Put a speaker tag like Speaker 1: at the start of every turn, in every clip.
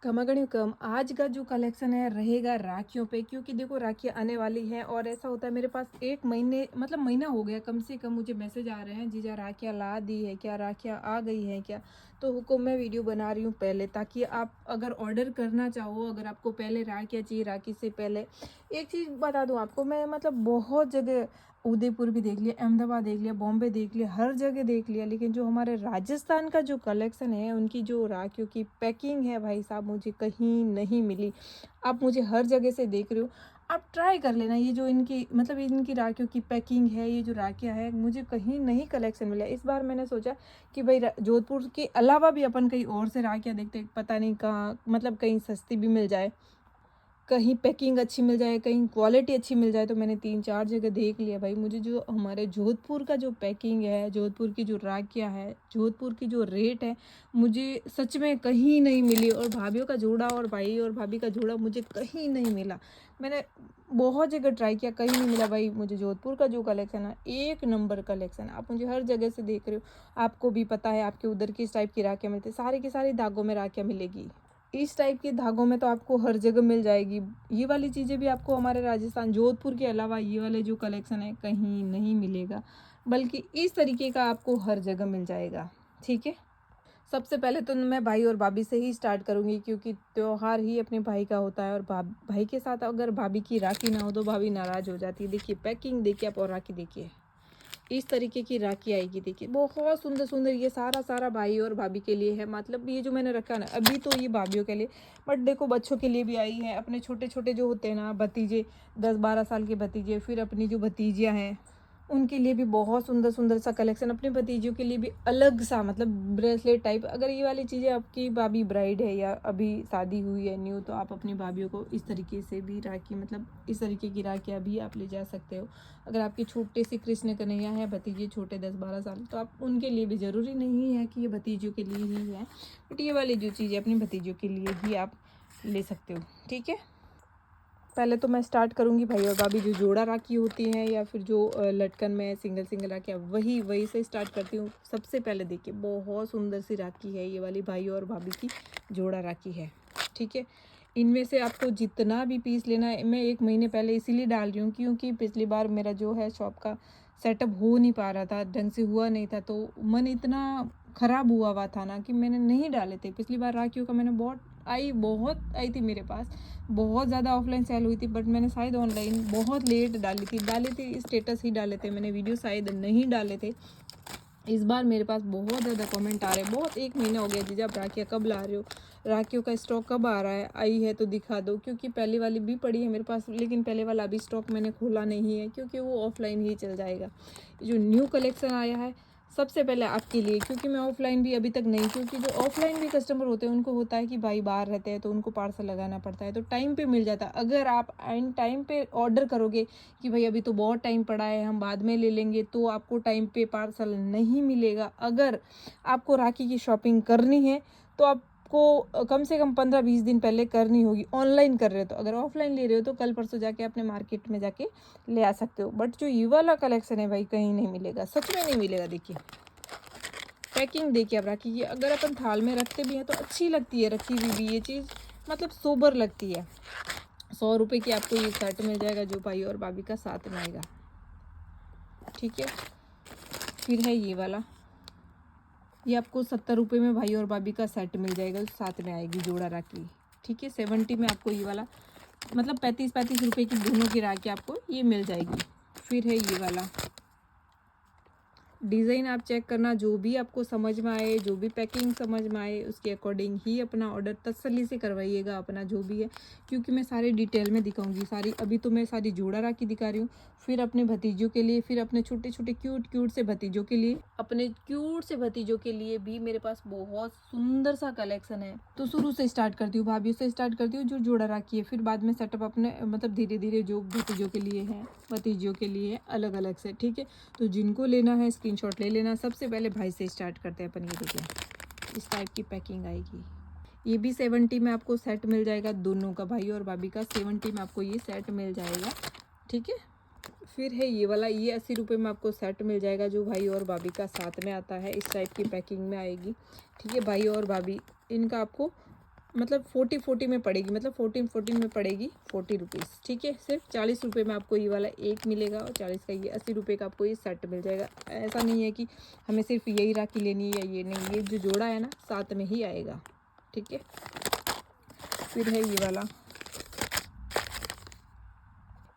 Speaker 1: कमागणी कम आज का जो कलेक्शन है रहेगा राखियों पे, क्योंकि देखो राखी आने वाली है और ऐसा होता है मेरे पास एक महीने मतलब महीना हो गया कम से कम मुझे मैसेज आ रहे हैं, जीजा राखियाँ ला दी है क्या, राखियाँ आ गई है क्या। तो हुक्म मैं वीडियो बना रही हूँ पहले, ताकि आप अगर ऑर्डर करना चाहो, अगर आपको पहले राखियाँ चाहिए, राखी से पहले एक चीज़ बता दूँ आपको, मैं मतलब बहुत जगह उदयपुर भी देख लिया, अहमदाबाद देख लिया, बॉम्बे देख लिया, हर जगह देख लिया, लेकिन जो हमारे राजस्थान का जो कलेक्शन है, उनकी जो राखियों की पैकिंग है भाई साहब, मुझे कहीं नहीं मिली। आप मुझे हर जगह से देख रहे हो, आप ट्राई कर लेना, ये जो इनकी मतलब इनकी राखियों की पैकिंग है, ये जो राखियाँ है, मुझे कहीं नहीं कलेक्शन मिला। इस बार मैंने सोचा कि भाई जोधपुर के अलावा भी अपन कहीं और से राखियाँ देखते, पता नहीं कहाँ मतलब कहीं सस्ती भी मिल जाए, कहीं पैकिंग अच्छी मिल जाए, कहीं क्वालिटी अच्छी मिल जाए। तो मैंने 3-4 जगह देख लिया भाई, मुझे जो हमारे जोधपुर का जो पैकिंग है, जोधपुर की जो राखियाँ है, जोधपुर की जो रेट है, मुझे सच में कहीं नहीं मिली। और भाभीयों का जोड़ा और भाई और भाभी का जोड़ा मुझे कहीं नहीं मिला। मैंने बहुत जगह ट्राई किया, कहीं नहीं मिला भाई। मुझे जोधपुर का जो कलेक्शन है, एक नंबर कलेक्शन है। आप मुझे हर जगह से देख रहे हो, आपको भी पता है आपके उधर किस टाइप की राखियाँ मिलती है, सारी की सारी धागों में राखियाँ मिलेगी। इस टाइप के धागों में तो आपको हर जगह मिल जाएगी। ये वाली चीज़ें भी आपको हमारे राजस्थान जोधपुर के अलावा ये वाले जो कलेक्शन है कहीं नहीं मिलेगा, बल्कि इस तरीके का आपको हर जगह मिल जाएगा। ठीक है, सबसे पहले तो मैं भाई और भाभी से ही स्टार्ट करूँगी, क्योंकि त्योहार ही अपने भाई का होता है, और भाई के साथ अगर भाभी की राखी ना हो तो भाभी नाराज़ हो जाती है। देखिए पैकिंग देखिए आप, और राखी देखिए, इस तरीके की राखी आएगी। देखिए बहुत सुंदर सुंदर, ये सारा सारा भाई और भाभी के लिए है। मतलब ये जो मैंने रखा ना अभी, तो ये भाभीियों के लिए, बट देखो बच्चों के लिए भी आई है। अपने छोटे छोटे जो होते हैं ना भतीजे, 10-12 साल के भतीजे, फिर अपनी जो भतीजियाँ हैं उनके लिए भी बहुत सुंदर सुंदर सा कलेक्शन। अपने भतीजियों के लिए भी अलग सा मतलब ब्रेसलेट टाइप। अगर ये वाली चीज़ें आपकी भाभी ब्राइड है या अभी शादी हुई है न्यू, तो आप अपनी भाभीयों को इस तरीके से भी राखी, मतलब इस तरीके की राखियाँ भी आप ले जा सकते हो। अगर आपकी छोटे से कृष्ण कन्हैया है, भतीजे छोटे 10-12 साल, तो आप उनके लिए भी, ज़रूरी नहीं है कि ये भतीजों के लिए ही है, बट ये वाली जो चीज़ है अपनी भतीजों के लिए ही आप ले सकते हो। ठीक है, पहले तो मैं स्टार्ट करूँगी भाई और भाभी जो जोड़ा राखी होती है, या फिर जो लटकन में सिंगल सिंगल राखी, वही वही से स्टार्ट करती हूँ। सबसे पहले देखिए बहुत सुंदर सी राखी है, ये वाली भाई और भाभी की जोड़ा राखी है। ठीक है, इनमें से आपको जितना भी पीस लेना है, मैं 1 महीने पहले इसीलिए डाल रही हूँ क्योंकि पिछली बार मेरा जो है शॉप का सेटअप हो नहीं पा रहा था, ढंग से हुआ नहीं था, तो मन इतना ख़राब हुआ था ना कि मैंने नहीं डाले थे। पिछली बार राखियों का मैंने बहुत आई थी मेरे पास, बहुत ज़्यादा ऑफलाइन सेल हुई थी, बट मैंने शायद ऑनलाइन बहुत लेट डाली थी स्टेटस ही डाले थे मैंने, वीडियो शायद नहीं डाले थे। इस बार मेरे पास बहुत ज़्यादा कमेंट आ रहे हैं, बहुत 1 महीना हो गया जीजा आप राखियाँ कब ला रहे हो, राखियों का स्टॉक कब आ रहा है, आई है तो दिखा दो। क्योंकि पहले वाली भी पड़ी है मेरे पास, लेकिन पहले वाला अभी स्टॉक मैंने खोला नहीं है, क्योंकि वो ऑफलाइन ही चल जाएगा। जो न्यू कलेक्शन आया है सबसे पहले आपके लिए, क्योंकि मैं ऑफलाइन भी अभी तक नहीं, क्योंकि जो ऑफलाइन भी कस्टमर होते हैं उनको होता है कि भाई बाहर रहते हैं तो उनको पार्सल लगाना पड़ता है, तो टाइम पे मिल जाता है। अगर आप एंड टाइम पे ऑर्डर करोगे कि भाई अभी तो बहुत टाइम पड़ा है, हम बाद में ले लेंगे, तो आपको टाइम पे पार्सल नहीं मिलेगा। अगर आपको राखी की शॉपिंग करनी है तो आपको कम से कम 15-20 दिन पहले करनी होगी, ऑनलाइन कर रहे हो तो। अगर ऑफलाइन ले रहे हो तो कल परसों जाके अपने मार्केट में जाके ले आ सकते हो, बट जो ये वाला कलेक्शन है भाई कहीं नहीं मिलेगा, सच में नहीं मिलेगा। देखिए पैकिंग देखिए आप राखी की, अगर अपन थाल में रखते भी हैं तो अच्छी लगती है रखी हुई भी ये चीज़, मतलब सोबर लगती है। 100 रुपये की आपको ये सेट मिल जाएगा जो भाई और भाभी का साथ में आएगा। ठीक है, फिर है ये वाला, ये आपको 70 रुपये में भाई और भाभी का सेट मिल जाएगा, साथ में आएगी जोड़ा राखी। ठीक है, 70 में आपको ये वाला, मतलब 35-35 रुपये की दोनों की राखी आपको ये मिल जाएगी। फिर है ये वाला डिज़ाइन, आप चेक करना, जो भी आपको समझ में आए, जो भी पैकिंग समझ में आए उसके अकॉर्डिंग ही अपना ऑर्डर तसल्ली से करवाइएगा अपना जो भी है, क्योंकि मैं सारे डिटेल में दिखाऊंगी सारी। अभी तो मैं सारी जोड़ा राखी दिखा रही हूँ, फिर अपने भतीजों के लिए, फिर अपने छोटे छोटे क्यूट क्यूट से भतीजों के लिए, अपने क्यूट से भतीजों के लिए भी मेरे पास बहुत सुंदर सा कलेक्शन है। तो शुरू से स्टार्ट करती हूँ, भाभीयों से स्टार्ट करती हूँ जो जोड़ा राखी है, फिर बाद में सेटअप अपने मतलब धीरे धीरे जो भतीजों के लिए है, भतीजियों के लिए अलग अलग से। ठीक है, तो जिनको लेना है स्क्रीनशॉट ले लेना। सबसे पहले भाई से स्टार्ट करते हैं अपन। ये देखिए इस टाइप की पैकिंग आएगी, ये भी 70 में आपको सेट मिल जाएगा, दोनों का भाई और भाभी का 70 में आपको ये सेट मिल जाएगा। ठीक है, फिर है ये वाला, ये 80 रुपये में आपको सेट मिल जाएगा जो भाई और भाभी का साथ में आता है, इस टाइप की पैकिंग में आएगी। ठीक है, भाई और भाभी इनका आपको मतलब 40 में पड़ेगी, मतलब 14 में पड़ेगी 40 रुपीज़, ठीक है। सिर्फ 40 रुपये में आपको ये वाला एक मिलेगा और 40 का ये 80 रुपये का आपको ये सेट मिल जाएगा। ऐसा नहीं है कि हमें सिर्फ यही राखी लेनी है या ये नहीं, ये जो जोड़ा है ना साथ में ही आएगा, ठीक है। फिर है ये वाला,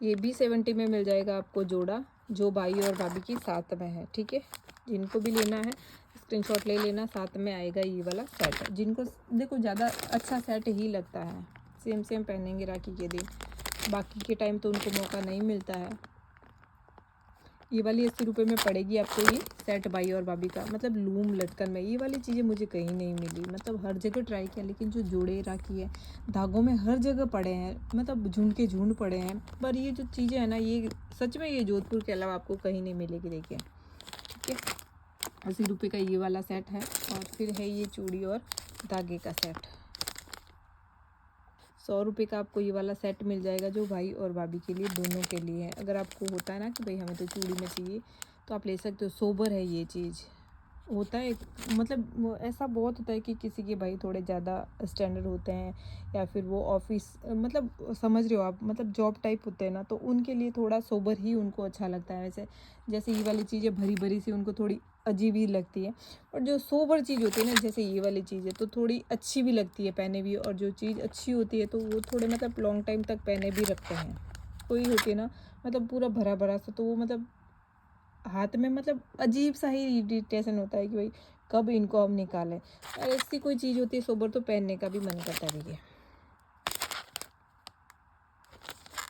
Speaker 1: ये भी 70 में मिल जाएगा आपको जोड़ा, जो भाई और भाभी की साथ में है, ठीक है। जिनको भी लेना है स्क्रीनशॉट ले लेना, साथ में आएगा ये वाला सेट। जिनको देखो ज़्यादा अच्छा सेट ही लगता है, सेम सेम पहनेंगे राखी के दिन, बाकी के टाइम तो उनको मौका नहीं मिलता है। ये वाली 80 रुपये में पड़ेगी आपको ये सेट भाई और भाभी का, मतलब लूम लटकन में। ये वाली चीज़ें मुझे कहीं नहीं मिली, मतलब हर जगह ट्राई किया, लेकिन जो जोड़े राखी है धागों में हर जगह पड़े हैं, मतलब झुंड के झुंड पड़े हैं, पर ये जो चीज़ें हैं ना ये सच में ये जोधपुर के अलावा आपको कहीं नहीं मिलेगी, देखिए, ठीक है। 80 रुपये का ये वाला सेट है। और फिर है ये चूड़ी और धागे का सेट, 100 रुपये का आपको ये वाला सेट मिल जाएगा, जो भाई और भाभी के लिए दोनों के लिए है। अगर आपको होता है ना कि भाई हमें तो चूड़ी में चाहिए, तो आप ले सकते हो। सोबर है ये चीज़, होता है मतलब ऐसा बहुत होता है कि किसी के भाई थोड़े ज़्यादा स्टैंडर्ड होते हैं, या फिर वो ऑफिस मतलब समझ रहे हो आप, मतलब जॉब टाइप होते हैं ना, तो उनके लिए थोड़ा सोबर ही उनको अच्छा लगता है। वैसे जैसे ये वाली चीज़ें भरी भरी सी उनको थोड़ी अजीब ही लगती है, और जो सोबर चीज़ होती है ना जैसे ये वाली चीज़ है, तो थोड़ी अच्छी भी लगती है पहने भी, और जो चीज़ अच्छी होती है तो वो थोड़े मतलब लॉन्ग टाइम तक पहने भी रखते हैं। कोई होती है ना मतलब पूरा भरा भरा सा, तो वो मतलब हाथ में मतलब अजीब सा ही इरिटेशन होता है कि भाई कब इनको हम निकालें। और ऐसी कोई चीज़ होती है सोबर तो पहनने का भी मन करता है। देखिए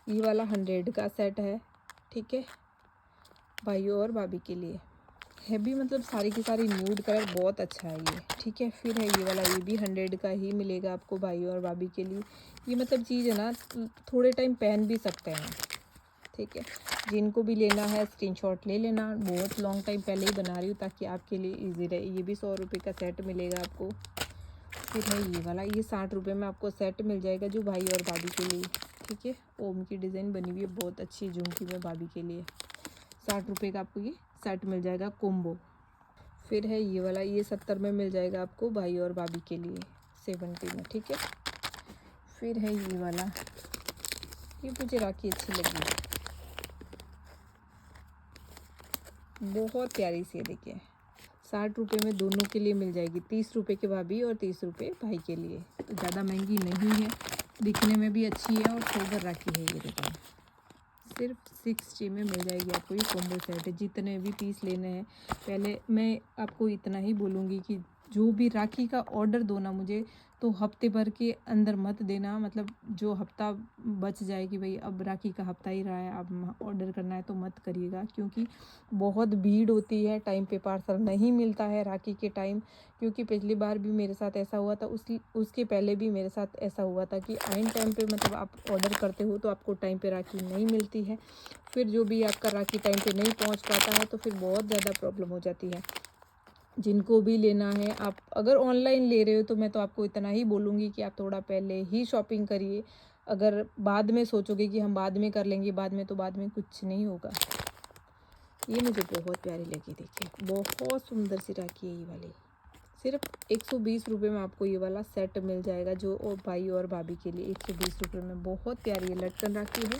Speaker 1: ये वाला 100 का सेट है, ठीक है, भाइयों और भाभी के लिए है भी, मतलब सारी की सारी न्यूड कलर, बहुत अच्छा है ये, ठीक है। फिर है ये वाला, ये भी 100 का ही मिलेगा आपको भाइयों और भाभी के लिए। ये मतलब चीज़ है ना थोड़े टाइम पहन भी सकते हैं, ठीक है। जिनको भी लेना है स्क्रीनशॉट ले लेना, बहुत लॉन्ग टाइम पहले ही बना रही हूँ ताकि आपके लिए इजी रहे। ये भी 100 रुपये का सेट मिलेगा आपको। फिर है ये वाला, ये 60 रुपये में आपको सेट मिल जाएगा, जो भाई और भाभी के लिए, ठीक है। ओम की डिज़ाइन बनी हुई है, बहुत अच्छी झुमकी में भाभी के लिए। 60 रुपये का आपको ये सेट मिल जाएगा कोम्बो। फिर है ये वाला, ये 70 में मिल जाएगा आपको भाई और भाभी के लिए, 70 में, ठीक है। फिर है ये वाला, ये मुझे राखी अच्छी लगी, बहुत प्यारी सी है, देखिए 60 रुपये में दोनों के लिए मिल जाएगी। 30 रुपये के भाभी और 30 रुपये भाई के लिए, तो ज़्यादा महंगी नहीं है, दिखने में भी अच्छी है और सोबर राखी है। ये देखो सिर्फ 60 में मिल जाएगी आपको ये कॉम्बो सेट। जितने भी पीस लेने हैं, पहले मैं आपको इतना ही बोलूँगी कि जो भी राखी का ऑर्डर दो ना मुझे, तो हफ्ते भर के अंदर मत देना, मतलब जो हफ्ता बच जाए कि भाई अब राखी का हफ्ता ही रहा है, अब ऑर्डर करना है, तो मत करिएगा, क्योंकि बहुत भीड़ होती है, टाइम पे पार्सल नहीं मिलता है राखी के टाइम। क्योंकि पिछली बार भी मेरे साथ ऐसा हुआ था, उसके पहले भी मेरे साथ ऐसा हुआ था कि आइन टाइम पे मतलब आप ऑर्डर करते हो तो आपको टाइम पे राखी नहीं मिलती है, फिर जो भी आपका राखी टाइम पे नहीं पहुंच पाता है, तो फिर बहुत ज़्यादा प्रॉब्लम हो जाती है। जिनको भी लेना है, आप अगर ऑनलाइन ले रहे हो तो मैं तो आपको इतना ही बोलूँगी कि आप थोड़ा पहले ही शॉपिंग करिए। अगर बाद में सोचोगे कि हम बाद में कर लेंगे, बाद में कुछ नहीं होगा। ये मुझे बहुत प्यारी लगी, देखिए बहुत सुंदर सी राखी है ये वाली। सिर्फ 120 रुपये में आपको ये वाला सेट मिल जाएगा, जो और भाई और भाभी के लिए 120 रुपये में। बहुत प्यारी है, लटकन राखी है,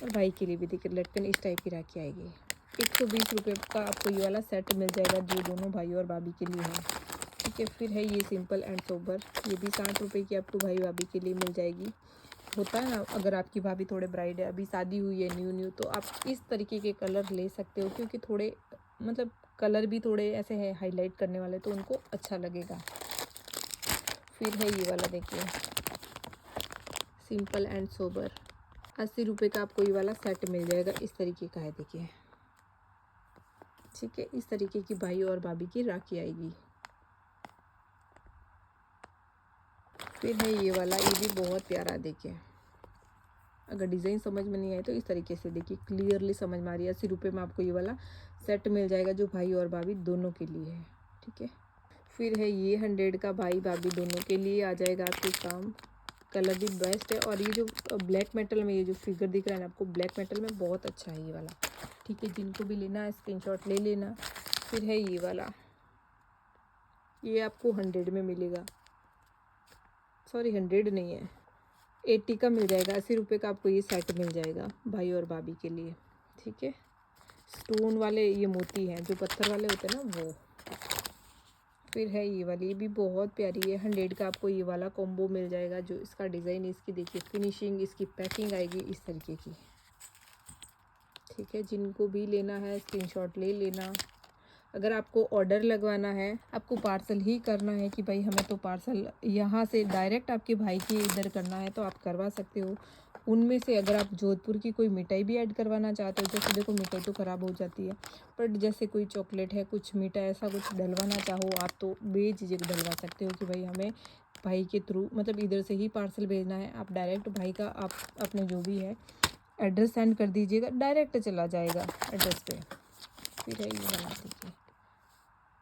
Speaker 1: और भाई के लिए भी देखिए लटकन इस टाइप की राखी आएगी। 120 रुपये का आपको ये वाला सेट मिल जाएगा, जो दोनों भाई और भाभी के लिए है, ठीक है। फिर है ये सिंपल एंड सोबर, ये भी 60 रुपये की आपको भाई भाभी के लिए मिल जाएगी। होता है ना, अगर आपकी भाभी थोड़े ब्राइड है, अभी शादी हुई है न्यू, तो आप इस तरीके के कलर ले सकते हो, क्योंकि थोड़े मतलब कलर भी थोड़े ऐसे है हाईलाइट करने वाले, तो उनको अच्छा लगेगा। फिर है ये वाला, देखिए सिंपल एंड सोबर, 80 रुपये का आपको ये वाला सेट मिल जाएगा, इस तरीके का है, देखिए, ठीक है। इस तरीके की भाई और भाभी की राखी आएगी। फिर है ये वाला, ये भी बहुत प्यारा, देखिए अगर डिज़ाइन समझ में नहीं आए तो इस तरीके से देखिए क्लियरली समझ में आ रही है। 80 रुपये में आपको ये वाला सेट मिल जाएगा, जो भाई और भाभी दोनों के लिए है, ठीक है। फिर है ये 100 का भाई भाभी दोनों के लिए आ जाएगा आपके काम। कलर भी बेस्ट है, और ये जो ब्लैक मेटल में ये जो फिगर दिख रहा है ना आपको, ब्लैक मेटल में बहुत अच्छा है ये वाला, ठीक है। जिनको भी लेना है स्क्रीनशॉट ले लेना। फिर है ये वाला, ये आपको 100 में मिलेगा, सॉरी 100 नहीं है, 80 का मिल जाएगा। 80 रुपये का आपको ये सेट मिल जाएगा भाई और भाभी के लिए, ठीक है। स्टोन वाले ये मोती हैं, जो पत्थर वाले होते हैं ना वो। फिर है ये वाली, ये भी बहुत प्यारी है। 100 का आपको ये वाला कॉम्बो मिल जाएगा। जो इसका डिज़ाइन, इसकी देखिए फिनिशिंग, इसकी पैकिंग आएगी इस तरीके की, ठीक है। जिनको भी लेना है स्क्रीनशॉट ले लेना। अगर आपको ऑर्डर लगवाना है, आपको पार्सल ही करना है कि भाई हमें तो पार्सल यहाँ से डायरेक्ट आपके भाई के इधर करना है, तो आप करवा सकते हो। उनमें से अगर आप जोधपुर की कोई मिठाई भी ऐड करवाना चाहते हो, जैसे देखो मिठाई तो ख़राब हो जाती है, बट जैसे कोई चॉकलेट है, कुछ मीठा ऐसा कुछ डलवाना चाहो आप, तो बेझिझक डलवा सकते हो कि भाई हमें भाई के थ्रू, मतलब इधर से ही पार्सल भेजना है। आप डायरेक्ट भाई का आप अपने जो भी है एड्रेस सेंड कर दीजिएगा, डायरेक्ट चला जाएगा एड्रेस पे। फिर है ये बना दीजिए,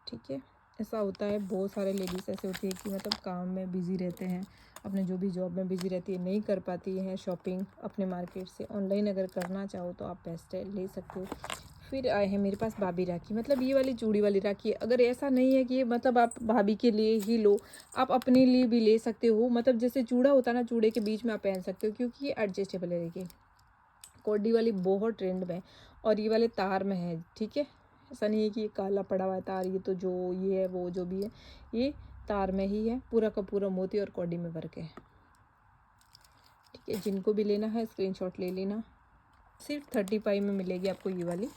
Speaker 1: ठीक है। ऐसा होता है, बहुत सारे लेडीज़ ऐसे होती है कि मतलब काम में बिज़ी रहते हैं, अपने जो भी जॉब में बिज़ी रहती है, नहीं कर पाती है शॉपिंग अपने मार्केट से। ऑनलाइन अगर करना चाहो तो आप बेस्ट है, ले सकते हो। फिर आए हैं मेरे पास भाभी राखी, मतलब ये वाली चूड़ी वाली राखी है। अगर ऐसा नहीं है कि ये मतलब आप भाभी के लिए ही लो, आप अपने लिए भी ले सकते हो। मतलब जैसे चूड़ा होता है ना, चूड़े के बीच में आप पहन सकते हो, क्योंकि ये एडजस्टेबल है। देखिए कोडी वाली बहुत ट्रेंड में, और ये वाले तार में है, ठीक है। ऐसा नहीं है कि ये काला पड़ा हुआ है तार, ये तो जो ये है वो जो भी है ये तार में ही है, पूरा का पूरा मोती और कोडी में वर्क है, ठीक है। जिनको भी लेना है स्क्रीनशॉट ले लेना। सिर्फ 35 में मिलेगी आपको ये वाली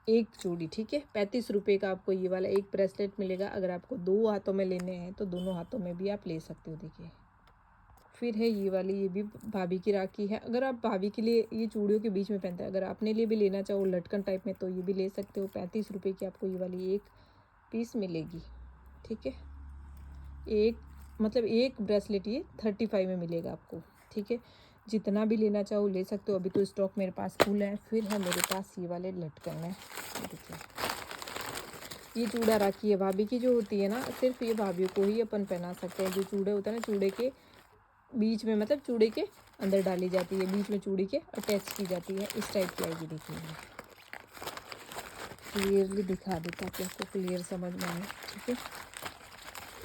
Speaker 1: एक चूड़ी, ठीक है। 35 रुपये का आपको ये वाला एक ब्रेसलेट मिलेगा। अगर आपको 2 हाथों में लेने हैं तो दोनों हाथों में भी आप ले सकते हो, देखिए। फिर है ये वाली, ये भी भाभी की राखी है। अगर आप भाभी के लिए ये चूड़ियों के बीच में पहनते हैं, अगर अपने लिए भी लेना चाहो लटकन टाइप में, तो ये भी ले सकते हो। 35 रुपये की आपको ये वाली एक पीस मिलेगी, ठीक है। एक मतलब एक ब्रेसलेट ये 35 में मिलेगा आपको, ठीक है। जितना भी लेना चाहो ले सकते हो, अभी तो स्टॉक मेरे पास फुल है। फिर है मेरे पास ये वाले लटकन है, देखिए। ये चूड़ा राखी है भाभी की जो होती है ना, सिर्फ ये भाभीयों को ही अपन पहना सकते हैं। जो चूड़े होता है ना, चूड़े के बीच में, मतलब चूड़े के अंदर डाली जाती है, बीच में चूड़ी के अटैच की जाती है, इस टाइप की आएगी। देखिए क्लियरली दिखा देता कि आपको क्लियर समझ में आए, ठीक है।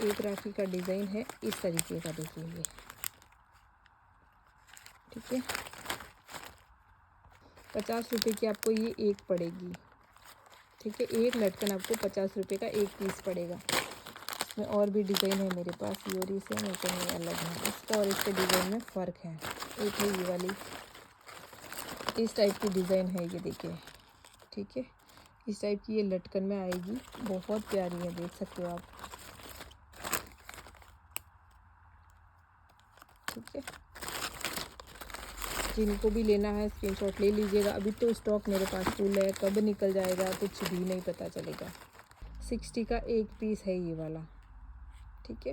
Speaker 1: एक राखी का डिज़ाइन है इस तरीके का, देखिए ये, ठीक है। 50 रुपये की आपको ये एक पड़ेगी, ठीक है। एक लटकन आपको 50 रुपये का एक पीस पड़ेगा। इसमें और भी डिज़ाइन है मेरे पास, ये और इसे मेरे को नहीं अलग है, इसका और इसके डिज़ाइन में फ़र्क है। एक है ये वाली, इस टाइप की डिज़ाइन है ये, देखिए, ठीक है। इस टाइप की ये लटकन में आएगी, बहुत प्यारी है, देख सकते हो आप, ठीक है। जिनको भी लेना है स्क्रीनशॉट ले लीजिएगा। अभी तो स्टॉक मेरे पास फुल है, कब निकल जाएगा कुछ भी नहीं पता चलेगा। 60 का एक पीस है ये वाला, ठीक है।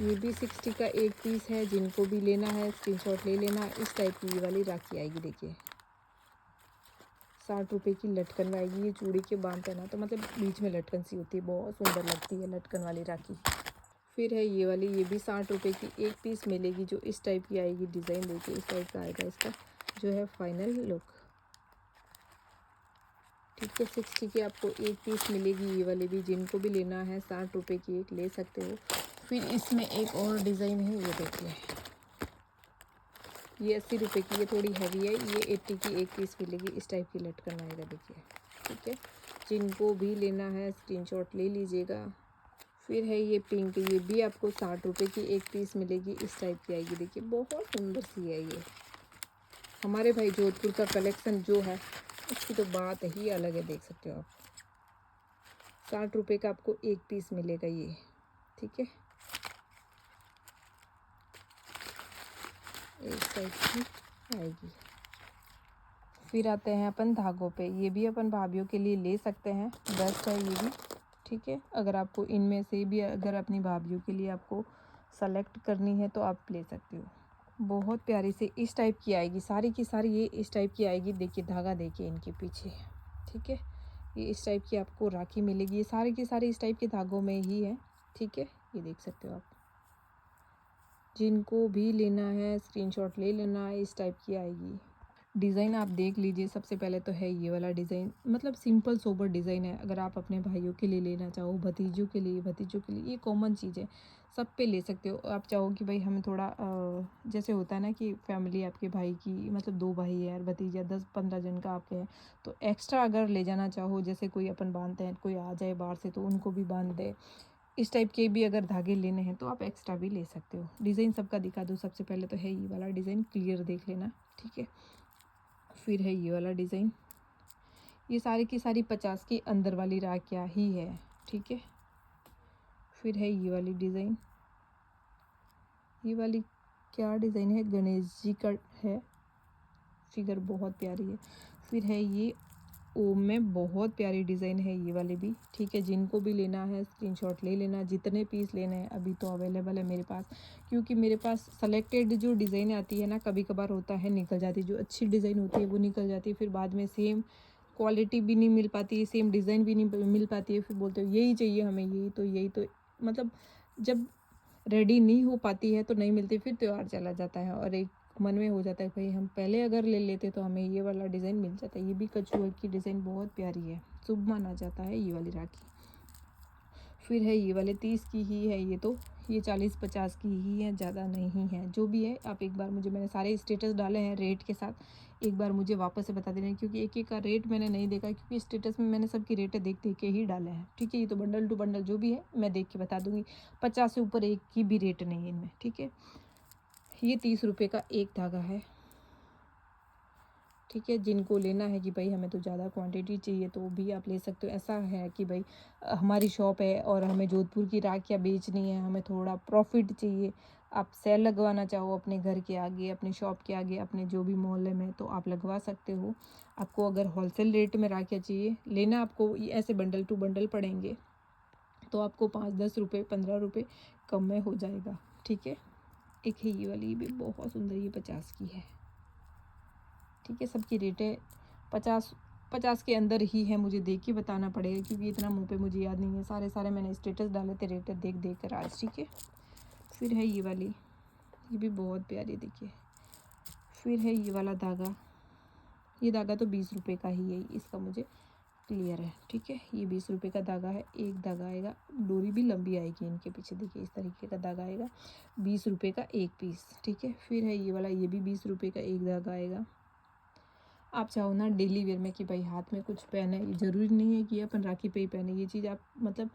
Speaker 1: ये भी 60 का एक पीस है। जिनको भी लेना है स्क्रीनशॉट ले लेना। इस टाइप की ये वाली राखी आएगी, देखिए। 60 रुपये की लटकन में आएगी। ये चूड़ी के बांधते हैं ना, तो मतलब बीच में लटकन सी होती है, बहुत सुंदर लगती है लटकन वाली राखी। फिर है ये वाली, ये भी 60 रुपये की एक पीस मिलेगी, जो इस टाइप की आएगी। डिज़ाइन देखिए इस टाइप का आएगा इसका जो है फाइनल लुक, ठीक है। 60 की आपको एक पीस मिलेगी ये वाली भी। जिनको भी लेना है 60 रुपये की एक ले सकते हो। फिर इसमें एक और डिज़ाइन है, ये देखिए, ये 80 रुपये की, ये थोड़ी हैवी है। ये 80 की एक पीस मिलेगी, इस टाइप की लटकन आएगा, देखिए, ठीक है। जिनको भी लेना है स्क्रीनशॉट ले लीजिएगा। फिर है ये पिंक, ये भी आपको 60 रुपये की एक पीस मिलेगी, इस टाइप की आएगी, देखिए, बहुत सुंदर सी है ये। हमारे भाई जोधपुर का कलेक्शन जो है उसकी तो बात ही अलग है, देख सकते हो आप। 60 रुपये का आपको एक पीस मिलेगा ये, ठीक है। एक टाइप की आएगी। फिर आते हैं अपन धागों पे। ये भी अपन भाभीयों के लिए ले सकते हैं, बेस्ट है ये भी, ठीक है। अगर आपको इनमें से भी अगर अपनी भाभीयों के लिए आपको सेलेक्ट करनी है तो आप ले सकते हो। बहुत प्यारी से इस टाइप की आएगी, सारी की सारी ये इस टाइप की आएगी। देखिए धागा देखिए इनके पीछे, ठीक है। ये इस टाइप की आपको राखी मिलेगी। ये सारी की सारी इस टाइप के धागों में ही है, ठीक है। ये देख सकते हो आप। जिनको भी लेना है स्क्रीनशॉट ले लेना, इस टाइप की आएगी। डिज़ाइन आप देख लीजिए। सबसे पहले तो है ये वाला डिज़ाइन, मतलब सिंपल सोबर डिज़ाइन है। अगर आप अपने भाइयों के लिए लेना चाहो, भतीजों के लिए ये कॉमन चीज़ है। सब पे ले सकते हो। आप चाहो कि भाई हमें थोड़ा जैसे होता है ना कि फैमिली आपके भाई की मतलब 2 भाई है और भतीजा 10-15 जन का आपके है, तो एक्स्ट्रा अगर ले जाना चाहो, जैसे कोई अपन बांधते हैं, कोई आ जाए बाहर से तो उनको भी बांध दे, इस टाइप के भी अगर धागे लेने हैं तो आप एक्स्ट्रा भी ले सकते हो। डिज़ाइन सबका दिखा दूँ। सबसे पहले तो है ये वाला डिज़ाइन, क्लियर देख लेना, ठीक है। फिर है ये वाला डिज़ाइन, ये सारी की सारी 50 के अंदर वाली राखियाँ ही है, ठीक है। फिर है ये वाली डिज़ाइन, ये वाली क्या डिज़ाइन है, गणेश जी का है, फिगर बहुत प्यारी है। फिर है ये ओम में, बहुत प्यारी डिज़ाइन है ये वाली भी, ठीक है। जिनको भी लेना है स्क्रीनशॉट ले लेना, जितने पीस लेने हैं अभी तो अवेलेबल है मेरे पास, क्योंकि मेरे पास सेलेक्टेड जो डिज़ाइन आती है ना, कभी कभार होता है निकल जाती है, जो अच्छी डिज़ाइन होती है वो निकल जाती है, फिर बाद में सेम क्वालिटी भी नहीं मिल पाती, सेम डिज़ाइन भी नहीं मिल पाती है, फिर बोलते हो यही चाहिए हमें, यही तो मतलब जब रेडी नहीं हो पाती है तो नहीं मिलती, फिर त्यौहार चला जाता है और एक मन में हो जाता है भाई हम पहले अगर ले लेते तो हमें ये वाला डिज़ाइन मिल जाता है। ये भी कछुआ की डिज़ाइन बहुत प्यारी है, शुभ माना जाता है ये वाली राखी। फिर है ये वाले 30 की ही है, ये 40-50 की ही है, ज़्यादा नहीं है। जो भी है आप एक बार मुझे, मैंने सारे स्टेटस डाले हैं रेट के साथ, एक बार मुझे वापस से बता देना, क्योंकि एक एक का रेट मैंने नहीं देखा, क्योंकि स्टेटस में मैंने सबकी रेटें देख देख के ही डाले हैं, ठीक है। ये तो बंडल टू बंडल जो भी है मैं देख के बता दूँगी, 50 से ऊपर एक की भी रेट नहीं है इनमें, ठीक है। ये 30 रुपये का एक धागा है, ठीक है। जिनको लेना है कि भाई हमें तो ज़्यादा क्वांटिटी चाहिए तो भी आप ले सकते हो। ऐसा है कि भाई हमारी शॉप है और हमें जोधपुर की राखियाँ बेचनी है, हमें थोड़ा प्रॉफिट चाहिए, आप सेल लगवाना चाहो अपने घर के आगे, अपने शॉप के आगे, अपने जो भी मोहल्ले में, तो आप लगवा सकते हो। आपको अगर होलसेल रेट में राखियाँ चाहिए लेना, आपको ऐसे बंडल टू बंडल पड़ेंगे तो आपको 5-10 रुपये 15 रुपये कम में हो जाएगा, ठीक है। एक है ये वाली भी बहुत सुंदर, ये 50 की है, ठीक है। सबकी रेटें 50 के अंदर ही है, मुझे देख के बताना पड़ेगा क्योंकि इतना मुंह पे मुझे याद नहीं है। सारे मैंने स्टेटस डाले थे रेटें देख देख कर आज, ठीक है। फिर है ये वाली, ये भी बहुत प्यारी, देखिए। फिर है ये वाला धागा, ये धागा तो 20 रुपये का ही है, इसका मुझे क्लियर है, ठीक है। ये 20 रुपये का धागा है, एक धागा आएगा, डोरी भी लंबी आएगी इनके पीछे, देखिए इस तरीके का धागा आएगा, 20 रुपये का एक पीस, ठीक है। फिर है ये वाला, ये भी 20 रुपये का एक धागा आएगा। आप चाहो ना डेली वेयर में कि भाई हाथ में कुछ पहने, ये ज़रूरी नहीं है कि अपन राखी पे ही पहने, ये चीज़ आप मतलब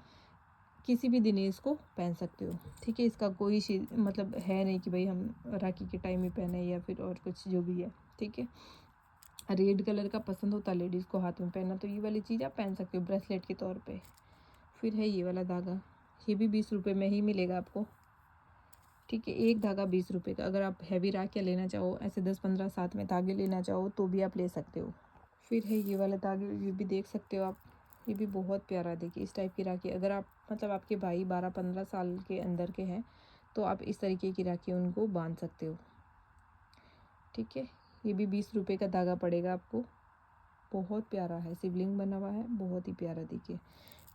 Speaker 1: किसी भी दिन इसको पहन सकते हो, ठीक है। इसका कोई मतलब है नहीं कि भाई हम राखी के टाइम ही पहने या फिर और कुछ जो भी है, ठीक है। रेड कलर का पसंद होता है लेडीज़ को हाथ में पहनना, तो ये वाली चीज़ आप पहन सकते हो ब्रेसलेट के तौर पे। फिर है ये वाला धागा, ये भी 20 रुपये में ही मिलेगा आपको, ठीक है। एक धागा 20 रुपये का। अगर आप हैवी राखियाँ लेना चाहो, ऐसे 10-15 साथ में धागे लेना चाहो तो भी आप ले सकते हो। फिर है ये वाला धागे, ये भी देख सकते हो आप, ये भी बहुत प्यारा है, देखिए इस टाइप की राखी। अगर आप मतलब आपके भाई 12-15 साल के अंदर के हैं तो आप इस तरीके की राखी उनको बांध सकते हो, ठीक है। ये भी 20 रुपये का धागा पड़ेगा आपको, बहुत प्यारा है, शिवलिंग बना हुआ है, बहुत ही प्यारा, देखिए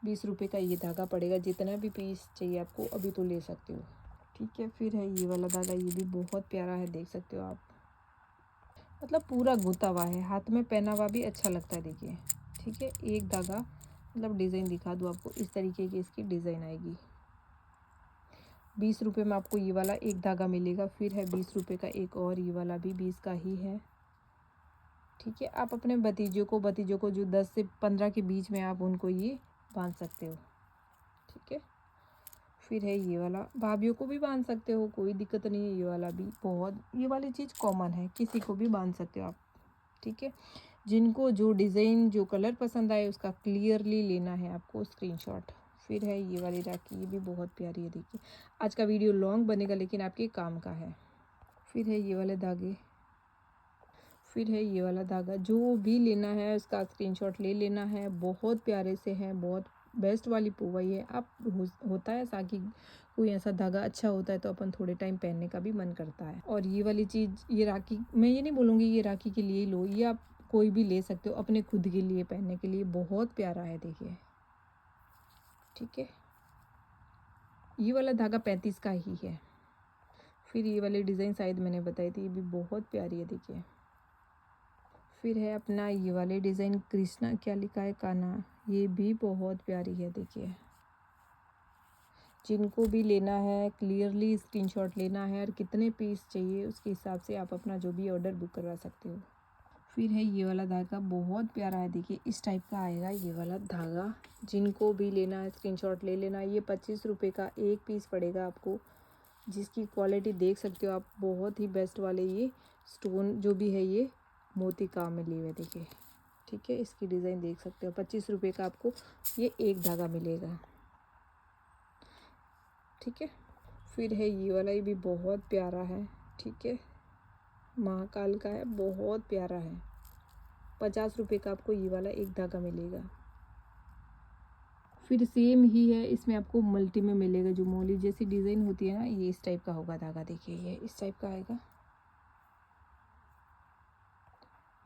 Speaker 1: 20 रुपये का ये धागा पड़ेगा। जितना भी पीस चाहिए आपको अभी तो ले सकते हो, ठीक है। फिर है ये वाला धागा, ये भी बहुत प्यारा है, देख सकते हो आप, मतलब पूरा गुथा हुआ है, हाथ में पहना हुआ भी अच्छा लगता है, देखिए, ठीक है। एक धागा मतलब डिज़ाइन दिखा दूँ आपको, इस तरीके की इसकी डिज़ाइन आएगी। 20 रुपये में आपको ये वाला एक धागा मिलेगा। फिर है 20 रुपये का एक और, ये वाला भी 20 का ही है, ठीक है। आप अपने भतीजों को जो 10 से 15 के बीच में आप उनको ये बांध सकते हो, ठीक है। फिर है ये वाला, भाभीयों को भी बांध सकते हो, कोई दिक्कत नहीं है। ये वाला भी बहुत, ये वाली चीज़ कॉमन है, किसी को भी बांध सकते हो आप, ठीक है। जिनको जो डिज़ाइन जो कलर पसंद आए उसका क्लियरली लेना है आपको स्क्रीनशॉट। फिर है ये वाली राखी, ये भी बहुत प्यारी है, देखिए। आज का वीडियो लॉन्ग बनेगा लेकिन आपके काम का है। फिर है ये वाले धागे, फिर है ये वाला धागा, जो भी लेना है उसका स्क्रीनशॉट ले लेना है। बहुत प्यारे से हैं, बहुत बेस्ट वाली पोवाई है। आप होता है ऐसा कि कोई ऐसा धागा अच्छा होता है तो अपन थोड़े टाइम पहनने का भी मन करता है। और ये वाली चीज़, ये राखी, मैं ये नहीं बोलूँगी ये राखी के लिए ही लो, ये आप कोई भी ले सकते हो अपने खुद के लिए पहनने के लिए, बहुत प्यारा है, देखिए, ठीक है। ये वाला धागा 35 का ही है। फिर ये वाली डिज़ाइन शायद मैंने बताई थी, ये भी बहुत प्यारी है, देखिए। फिर है अपना ये वाले डिज़ाइन, कृष्णा क्या लिखा है, कान्हा, ये भी बहुत प्यारी है, देखिए। जिनको भी लेना है क्लियरली स्क्रीनशॉट लेना है और कितने पीस चाहिए उसके हिसाब से आप अपना जो भी ऑर्डर बुक करवा सकते हो। फिर है ये वाला धागा, बहुत प्यारा है, देखिए इस टाइप का आएगा ये वाला धागा। जिनको भी लेना है स्क्रीनशॉट ले लेना। ये 25 रुपये का एक पीस पड़ेगा आपको, जिसकी क्वालिटी देख सकते हो आप, बहुत ही बेस्ट वाले ये स्टोन जो भी है ये मोती काम में लिए हुए, देखिए ठीक है। इसकी डिज़ाइन देख सकते हो। 25 रुपये का आपको ये एक धागा मिलेगा, ठीक है। फिर है ये वाला, ये भी बहुत प्यारा है, ठीक है, महाकाल का है, बहुत प्यारा है। 50 रुपये का आपको ये वाला एक धागा मिलेगा। फिर सेम ही है, इसमें आपको मल्टी में मिलेगा। जो मोली जैसी डिज़ाइन होती है ना, ये इस टाइप का होगा धागा, देखिए ये इस टाइप का आएगा,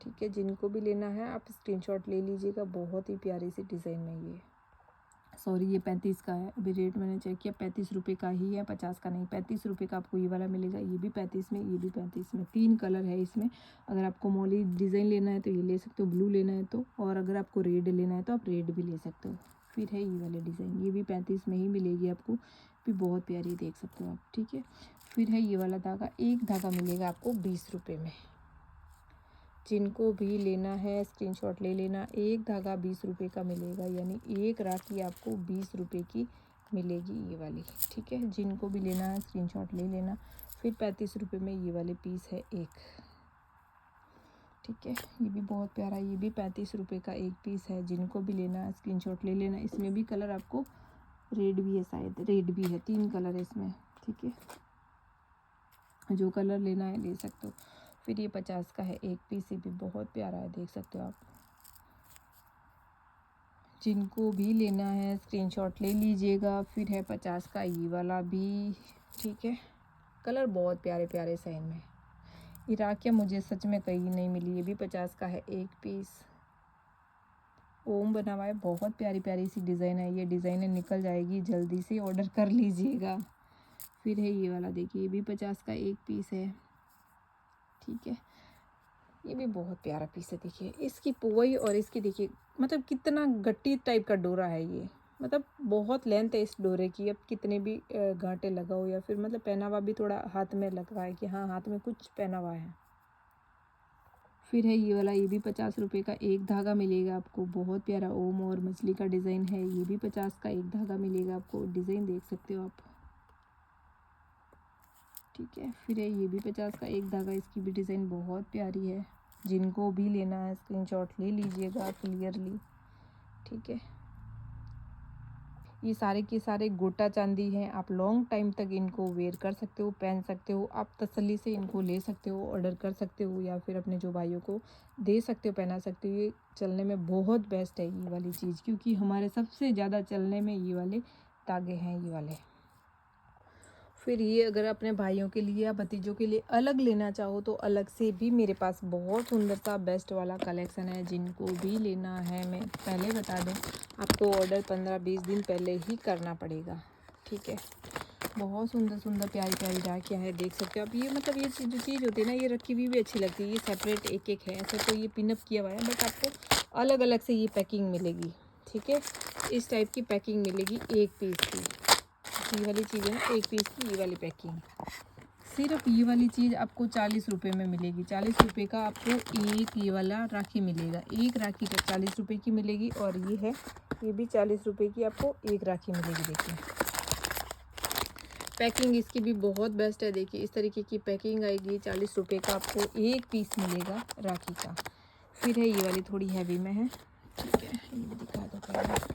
Speaker 1: ठीक है। जिनको भी लेना है आप स्क्रीनशॉट ले लीजिएगा। बहुत ही प्यारी सी डिज़ाइन में ये, सॉरी ये 35 का है, अभी रेट मैंने चेक किया 35 रुपये का ही है, 50 का नहीं। 35 रुपये का आपको ये वाला मिलेगा। ये भी 35 में, ये भी 35 में। 3 कलर है इसमें। अगर आपको मोली डिज़ाइन लेना है तो ये ले सकते हो, ब्लू लेना है तो, और अगर आपको रेड लेना है तो आप रेड भी ले सकते हो। फिर है ये वाले डिज़ाइन, ये भी 35 में ही मिलेगी आपको, भी बहुत प्यारी देख सकते हो आप, ठीक है। फिर है ये वाला धागा, एक धागा मिलेगा आपको 20 रुपये में। जिनको भी लेना है स्क्रीनशॉट ले लेना। एक धागा 20 रुपये का मिलेगा, यानी एक राखी आपको 20 रुपये की मिलेगी ये वाली, ठीक है। जिनको भी लेना है स्क्रीनशॉट ले लेना। फिर 35 रुपये में ये वाले पीस है एक, ठीक है। ये भी बहुत प्यारा, ये भी 35 रुपये का एक पीस है। जिनको भी लेना है स्क्रीनशॉट ले लेना। इसमें भी कलर आपको रेड भी है, शायद रेड भी है, 3 कलर है इसमें, ठीक है। जो कलर लेना है ले सकते हो। फिर ये 50 का है एक पीस, ये भी बहुत प्यारा है, देख सकते हो आप। जिनको भी लेना है स्क्रीनशॉट ले लीजिएगा। फिर है 50 का ये वाला भी, ठीक है। कलर बहुत प्यारे प्यारे साइन में। ये राखियाँ मुझे सच में कहीं नहीं मिली। ये भी 50 का है एक पीस, ओम बना हुआ है, बहुत प्यारी प्यारी सी डिज़ाइन है। ये डिज़ाइनें निकल जाएगी, जल्दी से ऑर्डर कर लीजिएगा। फिर है ये वाला, देखिए ये भी 50 का एक पीस है, ठीक है। ये भी बहुत प्यारा पीस है, देखिए इसकी पुवई और इसकी देखिए, मतलब कितना गट्टी टाइप का डोरा है ये, मतलब बहुत लेंथ है इस डोरे की। अब कितने भी गांठे लगाओ या फिर मतलब पहना हुआ भी थोड़ा हाथ में लग रहा है कि हाँ हाथ में कुछ पहना हुआ है। फिर है ये वाला, ये भी 50 रुपये का एक धागा मिलेगा आपको, बहुत प्यारा ओम और मछली का डिज़ाइन है। ये भी 50 का एक धागा मिलेगा आपको, डिज़ाइन देख सकते हो आप, ठीक है। फिर है ये भी 50 का एक धागा, इसकी भी डिज़ाइन बहुत प्यारी है। जिनको भी लेना है स्क्रीनशॉट ले लीजिएगा क्लियरली, ठीक है। ये सारे के सारे गोटा चांदी हैं। आप लॉन्ग टाइम तक इनको वेयर कर सकते हो, पहन सकते हो। आप तसल्ली से इनको ले सकते हो, ऑर्डर कर सकते हो, या फिर अपने जो भाइयों को दे सकते हो, पहना सकते हो। ये चलने में बहुत बेस्ट है ये वाली चीज़, क्योंकि हमारे सबसे ज़्यादा चलने में ये वाले धागे हैं, ये वाले। फिर ये अगर अपने भाइयों के लिए या भतीजों के लिए अलग लेना चाहो तो अलग से भी मेरे पास बहुत सुंदर सा बेस्ट वाला कलेक्शन है। जिनको भी लेना है, मैं पहले बता दूं, आपको ऑर्डर 15-20 दिन पहले ही करना पड़ेगा, ठीक है। बहुत सुंदर सुंदर प्यारी प्यारी राखियाँ है, देख सकते हो आप। ये मतलब ये जो चीज़ होती है ना, ये रखी हुई भी अच्छी लगती है। ये सेपरेट एक एक है, ऐसा तो ये पिनअप किया हुआ है, बट आपको अलग अलग से ये पैकिंग मिलेगी, ठीक है। इस टाइप की पैकिंग मिलेगी एक पीस की। ये वाली चीज़ है ना, एक पीस की ये वाली पैकिंग। सिर्फ ये वाली चीज़ आपको 40 रुपये में मिलेगी। 40 रुपये का आपको एक ये वाला राखी मिलेगा। एक राखी का 40 रुपये की मिलेगी, और ये है, ये भी 40 रुपये की आपको एक राखी मिलेगी। देखिए पैकिंग इसकी भी बहुत बेस्ट है, देखिए इस तरीके की पैकिंग आएगी। 40 रुपये का आपको एक पीस मिलेगा राखी का। फिर है ये वाली, थोड़ी हैवी में है, ठीक है। ये भी दिखा दो पहले,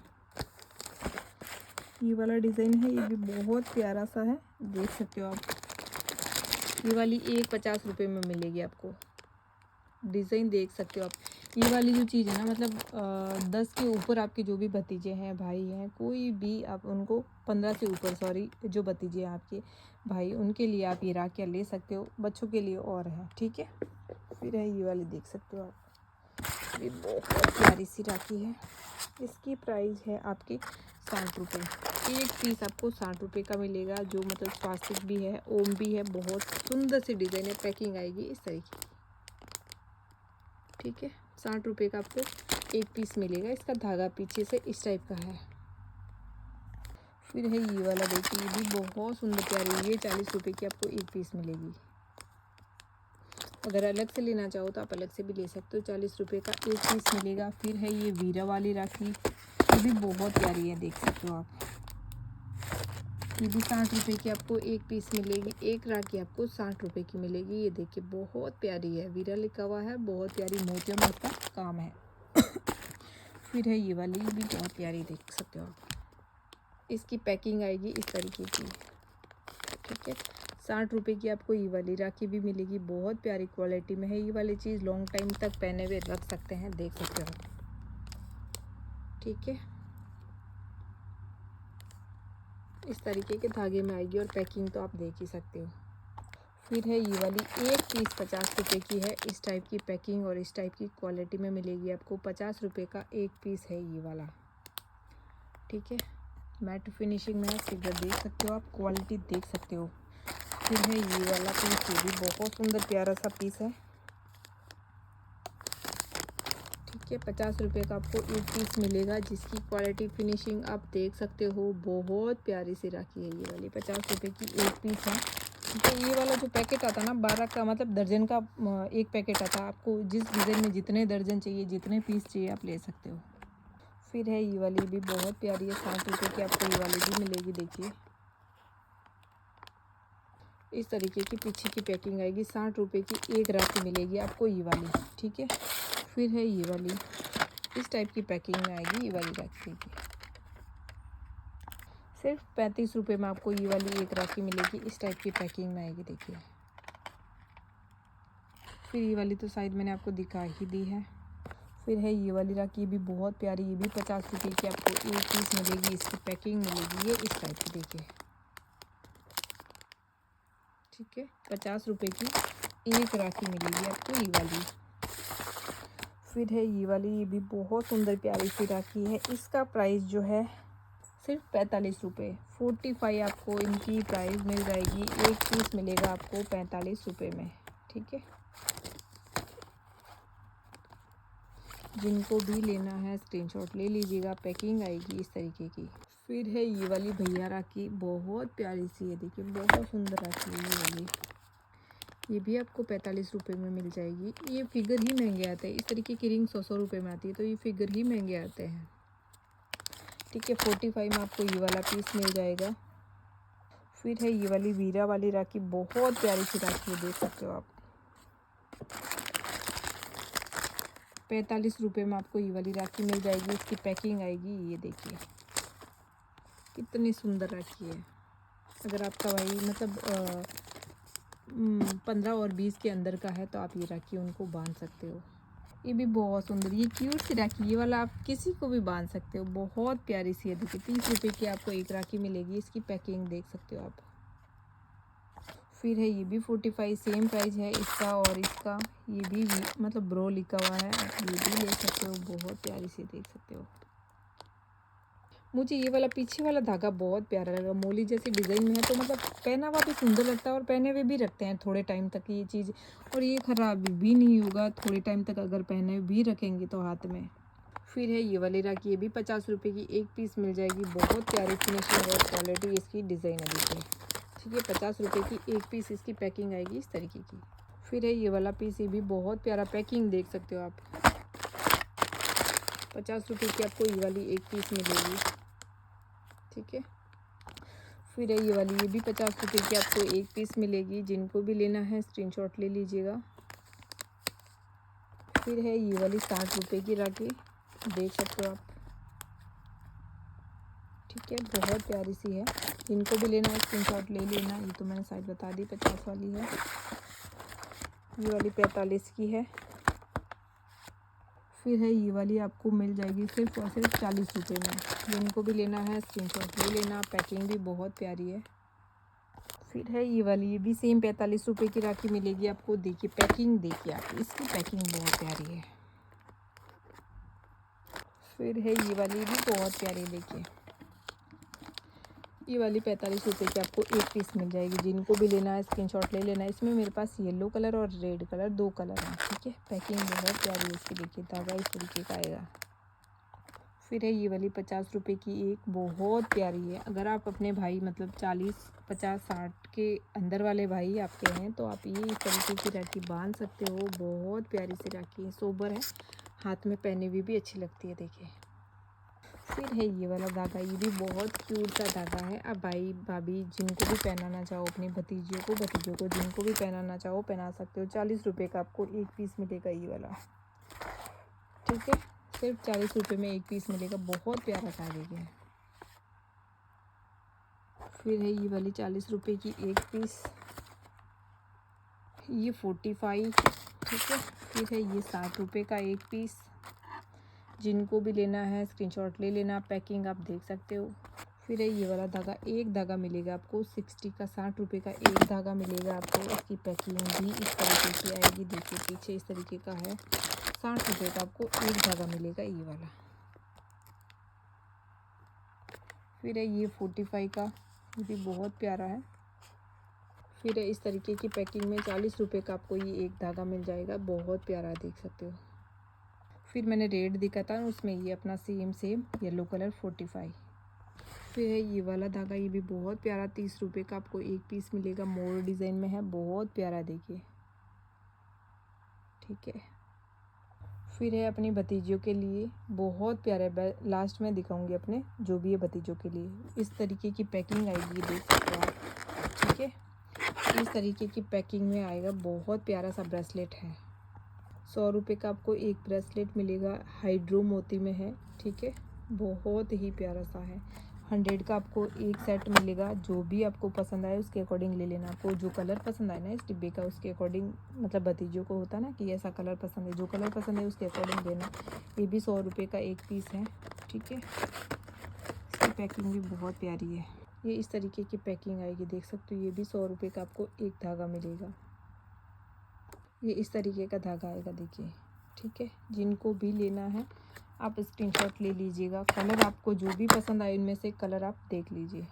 Speaker 1: ये वाला डिज़ाइन है, ये भी बहुत प्यारा सा है, देख सकते हो आप। ये वाली एक 50 रुपये में मिलेगी आपको, डिज़ाइन देख सकते हो आप। ये वाली जो चीज़ है ना, मतलब 10 के ऊपर आपके जो भी भतीजे हैं, भाई हैं, कोई भी, आप उनको 15 से ऊपर, सॉरी, जो भतीजे हैं आपके भाई, उनके लिए आप ये राखियाँ ले सकते हो। बच्चों के लिए और है, ठीक है। फिर है ये वाली, देख सकते हो आप, ये बहुत प्यारी सी राखी है। इसकी प्राइस है आपकी 60 रुपये। एक पीस आपको 60 रुपये का मिलेगा, जो मतलब स्वास्तिक भी है, ओम भी है, बहुत सुंदर सी डिज़ाइन है। पैकिंग आएगी इस तरीके की, ठीक है। 60 रुपये का आपको एक पीस मिलेगा। इसका धागा पीछे से इस टाइप का है। फिर है ये वाला, देखिए ये भी बहुत सुंदर प्यारी है। ये 40 रुपये की आपको एक पीस मिलेगी। अगर अलग से लेना चाहो तो आप अलग से भी ले सकते हो। 40 रुपये का एक पीस मिलेगा। फिर है ये वीरा वाली राखी, ये भी बहुत प्यारी है, देख सकते हो आप। ये भी 60 रुपये की आपको एक पीस मिलेगी। एक राखी आपको 60 रुपये की मिलेगी। ये देखिए बहुत प्यारी है, वीरा लिखा हुआ है, बहुत प्यारी मोतियों में इसका काम है। फिर है ये वाली, ये भी बहुत प्यारी, देख सकते हो आप। इसकी पैकिंग आएगी इस तरीके की, ठीक है। 60 रुपये की आपको ये वाली राखी भी मिलेगी। बहुत प्यारी क्वालिटी में है ये वाली चीज़, लॉन्ग टाइम तक पहने हुए रख सकते हैं, देख सकते हो, ठीक है। इस तरीके के धागे में आएगी और पैकिंग तो आप देख ही सकते हो। फिर है ये वाली, एक पीस 50 रुपये की है। इस टाइप की पैकिंग और इस टाइप की क्वालिटी में मिलेगी आपको। 50 रुपये का एक पीस है ये वाला, ठीक है। मैट फिनिशिंग में फिगर देख सकते हो आप, क्वालिटी देख सकते हो। फिर है ये वाला पीस, ये भी बहुत सुंदर प्यारा सा पीस है, ठीक है। 50 रुपये का आपको एक पीस मिलेगा, जिसकी क्वालिटी फिनिशिंग आप देख सकते हो। बहुत प्यारी सी राखी है ये वाली, 50 रुपये की एक पीस है, ठीक है। ये वाला जो पैकेट आता ना 12 का, मतलब दर्जन का एक पैकेट आता, आपको जिस डिज़ाइन में जितने दर्जन चाहिए, जितने पीस चाहिए आप ले सकते हो। फिर है ये वाली भी बहुत प्यारी है, 60 रुपये की आपको ये वाली भी मिलेगी। देखिए इस तरीके की पीछे की पैकिंग आएगी। 60 रुपये की एक राखी मिलेगी आपको ये वाली, ठीक है। फिर है ये वाली, इस टाइप की पैकिंग में आएगी ये वाली राखी की। सिर्फ 35 रुपये में आपको ये वाली एक राखी मिलेगी। इस टाइप की पैकिंग में आएगी, देखिए। फिर ये वाली तो शायद मैंने आपको दिखा ही दी है। फिर है ये वाली राखी, भी बहुत प्यारी, ये भी 50 रुपये की आपको एक पीस मिलेगी। इसकी पैकिंग मिलेगी ये इस टाइप की, देखिए, ठीक है। 50 रुपये की एक राखी मिलेगी आपको ये वाली। फिर है ये वाली, ये भी बहुत सुंदर प्यारी सी राखी है। इसका प्राइस जो है सिर्फ 45 रुपये, 45 आपको इनकी प्राइस मिल जाएगी। एक पीस मिलेगा आपको 45 रुपये में, ठीक है। जिनको भी लेना है स्क्रीनशॉट ले लीजिएगा। पैकिंग आएगी इस तरीके की। फिर है ये वाली भैया राखी, बहुत प्यारी सी है, देखिए बहुत सुंदर राखी है ये वाली। ये भी आपको 45 रुपये में मिल जाएगी। ये फिगर ही महंगे आते हैं, इस तरीके की रिंग 100 रुपये में आती है, तो ये फिगर ही महंगे आते हैं, ठीक है। 45 में आपको ये वाला पीस मिल जाएगा। फिर है ये वाली वीरा वाली राखी, बहुत प्यारी सी राखी है, देख सकते हो आप। 45 रुपये में आपको ये वाली राखी मिल जाएगी। इसकी पैकिंग आएगी, ये देखिए कितनी सुंदर राखी है। अगर आपका भाई मतलब 15 और 20 के अंदर का है तो आप ये राखी उनको बांध सकते हो। ये भी बहुत सुंदर, ये क्यूट सी राखी, ये वाला आप किसी को भी बांध सकते हो, बहुत प्यारी सी है। देखिए 30 रुपये की आपको एक राखी मिलेगी। इसकी पैकिंग देख सकते हो आप। फिर है ये भी 45, सेम प्राइस है इसका और इसका। ये भी मतलब ब्रो लिखा हुआ है, आप ये भी ले सकते हो। बहुत प्यारी सी, देख सकते हो। मुझे ये वाला पीछे वाला धागा बहुत प्यारा लगा, मोली जैसी डिज़ाइन में है, तो मतलब पहना हुआ भी सुंदर लगता है और पहने हुए भी रखते हैं थोड़े टाइम तक ये चीज़, और ये ख़राब भी नहीं होगा थोड़े टाइम तक अगर पहने भी रखेंगे तो हाथ में। फिर है ये वाली राखी, ये भी 50 रुपये की एक पीस मिल जाएगी। बहुत प्यारी फिनिशिंग और क्वालिटी इसकी डिज़ाइन है, देखिए, ठीक है। 50 रुपये की एक पीस इसकी पैकिंग आएगी इस तरीके की। फिर है ये वाला पीस, ये भी बहुत प्यारा, पैकिंग देख सकते हो आप। 50 रुपये की आपको ये वाली एक पीस मिलेगी, ठीक है। फिर है ये वाली, ये भी 50 रुपये की आपको एक पीस मिलेगी। जिनको भी लेना है स्क्रीनशॉट ले लीजिएगा। फिर है ये वाली 60 रुपये की राखी, देख सकते हो आप, ठीक है। बहुत प्यारी सी है, जिनको भी लेना है स्क्रीनशॉट ले लेना। ये तो मैंने शायद बता दी 50 वाली है, ये वाली 45 की है। फिर है ये वाली आपको मिल जाएगी सिर्फ और सिर्फ 40 रुपये में। जिनको भी लेना है स्क्रीनशॉट ले लेना। पैकिंग भी बहुत प्यारी है। फिर है ये वाली, ये भी सेम 45 रुपये की राखी मिलेगी आपको। देखिए पैकिंग, देखिए आप, इसकी पैकिंग बहुत प्यारी है। फिर है ये वाली भी बहुत प्यारी, देखिए ये वाली 45 रुपये की आपको एक पीस मिल जाएगी। जिनको भी लेना है स्क्रीनशॉट ले लेना। इसमें मेरे पास येलो कलर और रेड कलर, 2 कलर हैं, ठीक है। पैकिंग बहुत प्यारी है इसकी, देखिए धागा इस तरीके का आएगा। फिर है ये वाली 50 रुपये की एक, बहुत प्यारी है। अगर आप अपने भाई मतलब 40 50 60 के अंदर वाले भाई आपके हैं तो आप ये इस तरीके की राखी बांध सकते हो। बहुत प्यारी सी राखी है, सोबर है, हाथ में पहनी हुई भी अच्छी लगती है। देखिए फिर है ये वाला धागा, ये भी बहुत क्यूट सा धागा है। आप भाई भाभी जिनको भी पहनाना चाहो, अपनी भतीजियों को भतीजों को जिनको भी पहनाना चाहो पहना सकते हो। 40 रुपये का आपको एक पीस मिलेगा ये वाला, ठीक है। सिर्फ 40 रुपये में एक पीस मिलेगा, बहुत प्यारा सा देखिए। फिर है ये वाली 40 रुपये की एक पीस, ये 45, ठीक है। फिर है ये 60 रुपये का एक पीस, जिनको भी लेना है स्क्रीनशॉट ले लेना, पैकिंग आप देख सकते हो। फिर है ये वाला धागा, एक धागा मिलेगा आपको 60 का, 60 रुपये का एक धागा मिलेगा आपको। इसकी पैकिंग भी इस तरीके की आएगी, देखिए पीछे इस तरीके का है। 60 रुपये का आपको एक धागा मिलेगा ये वाला। फिर है ये 45 का, ये भी बहुत प्यारा है। फिर है इस तरीके की पैकिंग में 40 रुपये का आपको ये एक धागा मिल जाएगा, बहुत प्यारा देख सकते हो। फिर मैंने रेड दिखा था उसमें ये अपना सेम येलो कलर 45। फिर है ये वाला धागा, ये भी बहुत प्यारा 30 रुपये का आपको एक पीस मिलेगा, मोर डिज़ाइन में है, बहुत प्यारा देखिए, ठीक है। फिर है अपनी भतीजियों के लिए बहुत प्यारा, लास्ट में दिखाऊंगी अपने जो भी है भतीजों के लिए। इस तरीके की पैकिंग आएगी, देख सकते हो आप, ठीक है। इस तरीके की पैकिंग में आएगा, बहुत प्यारा सा ब्रेसलेट है। 100 रुपये का आपको एक ब्रेसलेट मिलेगा, हाइड्रो मोती में है, ठीक है, बहुत ही प्यारा सा है। 100 का आपको एक सेट मिलेगा, जो भी आपको पसंद आए उसके अकॉर्डिंग ले लेना। आपको जो कलर पसंद आए ना इस डिब्बे का, उसके अकॉर्डिंग, मतलब भतीजों को होता ना कि ऐसा कलर पसंद है, जो कलर पसंद है उसके अकॉर्डिंग लेना। ये भी 100 रुपये का एक पीस है, ठीक है। इसकी पैकिंग भी बहुत प्यारी है, ये इस तरीके की पैकिंग आएगी, देख सकते हो। ये भी 100 रुपये का आपको एक धागा मिलेगा, ये इस तरीके का धागा आएगा, देखिए, ठीक है। जिनको भी लेना है आप स्क्रीनशॉट ले लीजिएगा। कलर आपको जो भी पसंद आए इनमें से कलर आप देख लीजिए,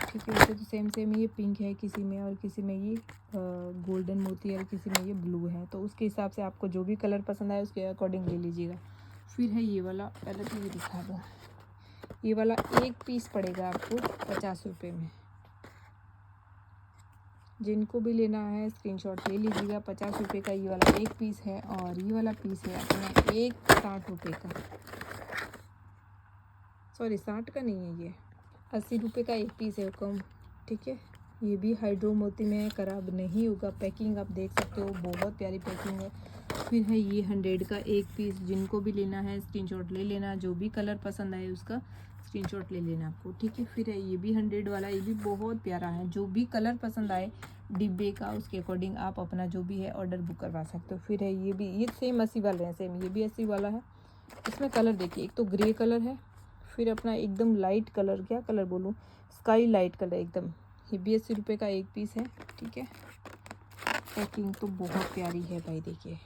Speaker 1: ठीक है। वैसे तो सेम ये पिंक है किसी में, और किसी में ये गोल्डन मोती है, और किसी में ये ब्लू है, तो उसके हिसाब से आपको जो भी कलर पसंद आए उसके अकॉर्डिंग ले लीजिएगा। फिर है ये वाला, पहले तो ये दिखा दो, ये वाला एक पीस पड़ेगा आपको 50 रुपये में। जिनको भी लेना है स्क्रीनशॉट ले लीजिएगा। 50 रुपये का ये वाला एक पीस है, और ये वाला पीस है अपना एक 60 रुपये का, सॉरी 60 का नहीं है, ये 80 रुपये का एक पीस है कम, ठीक है। ये भी हाइड्रो मोती में है, खराब नहीं होगा। पैकिंग आप देख सकते हो, बहुत प्यारी पैकिंग है। फिर है ये 100 का एक पीस, जिनको भी लेना है स्क्रीनशॉट ले लेना, जो भी कलर पसंद आए उसका स्क्रीनशॉट ले लेना आपको, ठीक है। फिर है ये भी 100 वाला, ये भी बहुत प्यारा है। जो भी कलर पसंद आए डिब्बे का उसके अकॉर्डिंग आप अपना जो भी है ऑर्डर बुक करवा सकते हो। फिर है ये भी, ये सेम 80 वाले हैं, सेम ये भी 80 वाला है। इसमें कलर देखिए, एक तो ग्रे कलर है, फिर अपना एकदम लाइट कलर, क्या कलर बोलूँ, स्काई लाइट कलर एकदम। ये भी 80 रुपये का एक पीस है, ठीक है। पैकिंग तो बहुत प्यारी है भाई, देखिए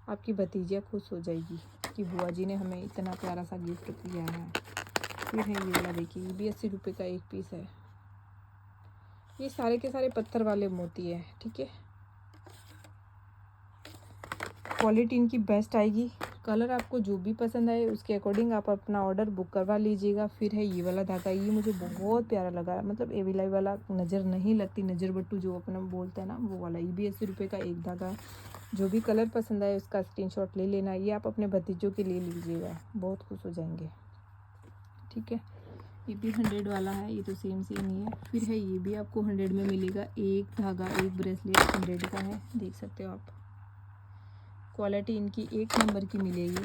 Speaker 1: आपकी भतीजिया खुश हो जाएगी कि बुआ जी ने हमें इतना प्यारा सा गिफ्ट किया है। फिर है ये वाला, देखिए ये भी 80 रुपये का एक पीस है। ये सारे के सारे पत्थर वाले मोती है, ठीक है। क्वालिटी इनकी बेस्ट आएगी। कलर आपको जो भी पसंद आए उसके अकॉर्डिंग आप अपना ऑर्डर बुक करवा लीजिएगा। फिर है ये वाला धागा, ये मुझे बहुत प्यारा लगा, मतलब एविलाई वाला, नज़र नहीं लगती, नज़र बट्टू जो अपना बोलते हैं ना, वो वाला। ये भी 80 रुपये का एक धागा है। जो भी कलर पसंद आए उसका स्क्रीनशॉट ले लेना। ये आप अपने भतीजों के लिए लीजिएगा, बहुत खुश हो जाएंगे, ठीक है। ये भी 100 वाला है, ये तो सेम ही है। फिर है ये भी आपको 100 में मिलेगा, एक धागा एक ब्रेसलेट 100 का है, देख सकते हो आप। क्वालिटी इनकी एक नंबर की मिलेगी,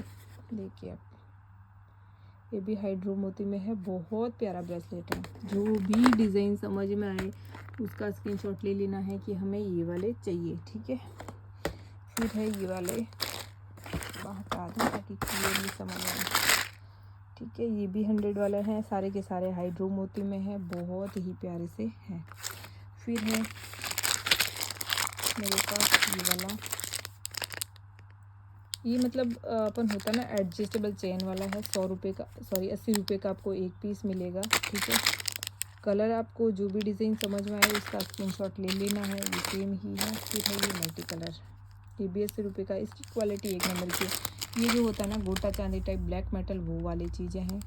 Speaker 1: देखिए आप। ये भी हाइड्रो मोती में है, बहुत प्यारा ब्रेसलेट है। जो भी डिज़ाइन समझ में आए उसका स्क्रीनशॉट ले लेना है कि हमें ये वाले चाहिए, ठीक है। फिर है ये वाले, हटा दूँ ताकि क्लियरली समझ आए, ठीक है। ये भी 100 वाले हैं, सारे के सारे हाइड्रो मोती में है, बहुत ही प्यारे से हैं। फिर है मेरे पास ये वाला, ये मतलब अपन होता है ना एडजस्टेबल चेन वाला है, 100 रुपये का, सॉरी 80 रुपये का आपको एक पीस मिलेगा, ठीक है। कलर आपको जो भी डिज़ाइन समझ में आए उसका स्क्रीनशॉट ले लेना है, ये सेम ही है। फिर है ये मल्टी कलर, ये भी 80 रुपये का, इसकी क्वालिटी एक नंबर की। ये जो होता है ना गोटा चांदी टाइप ब्लैक मेटल, वो वाली चीज़ें हैं,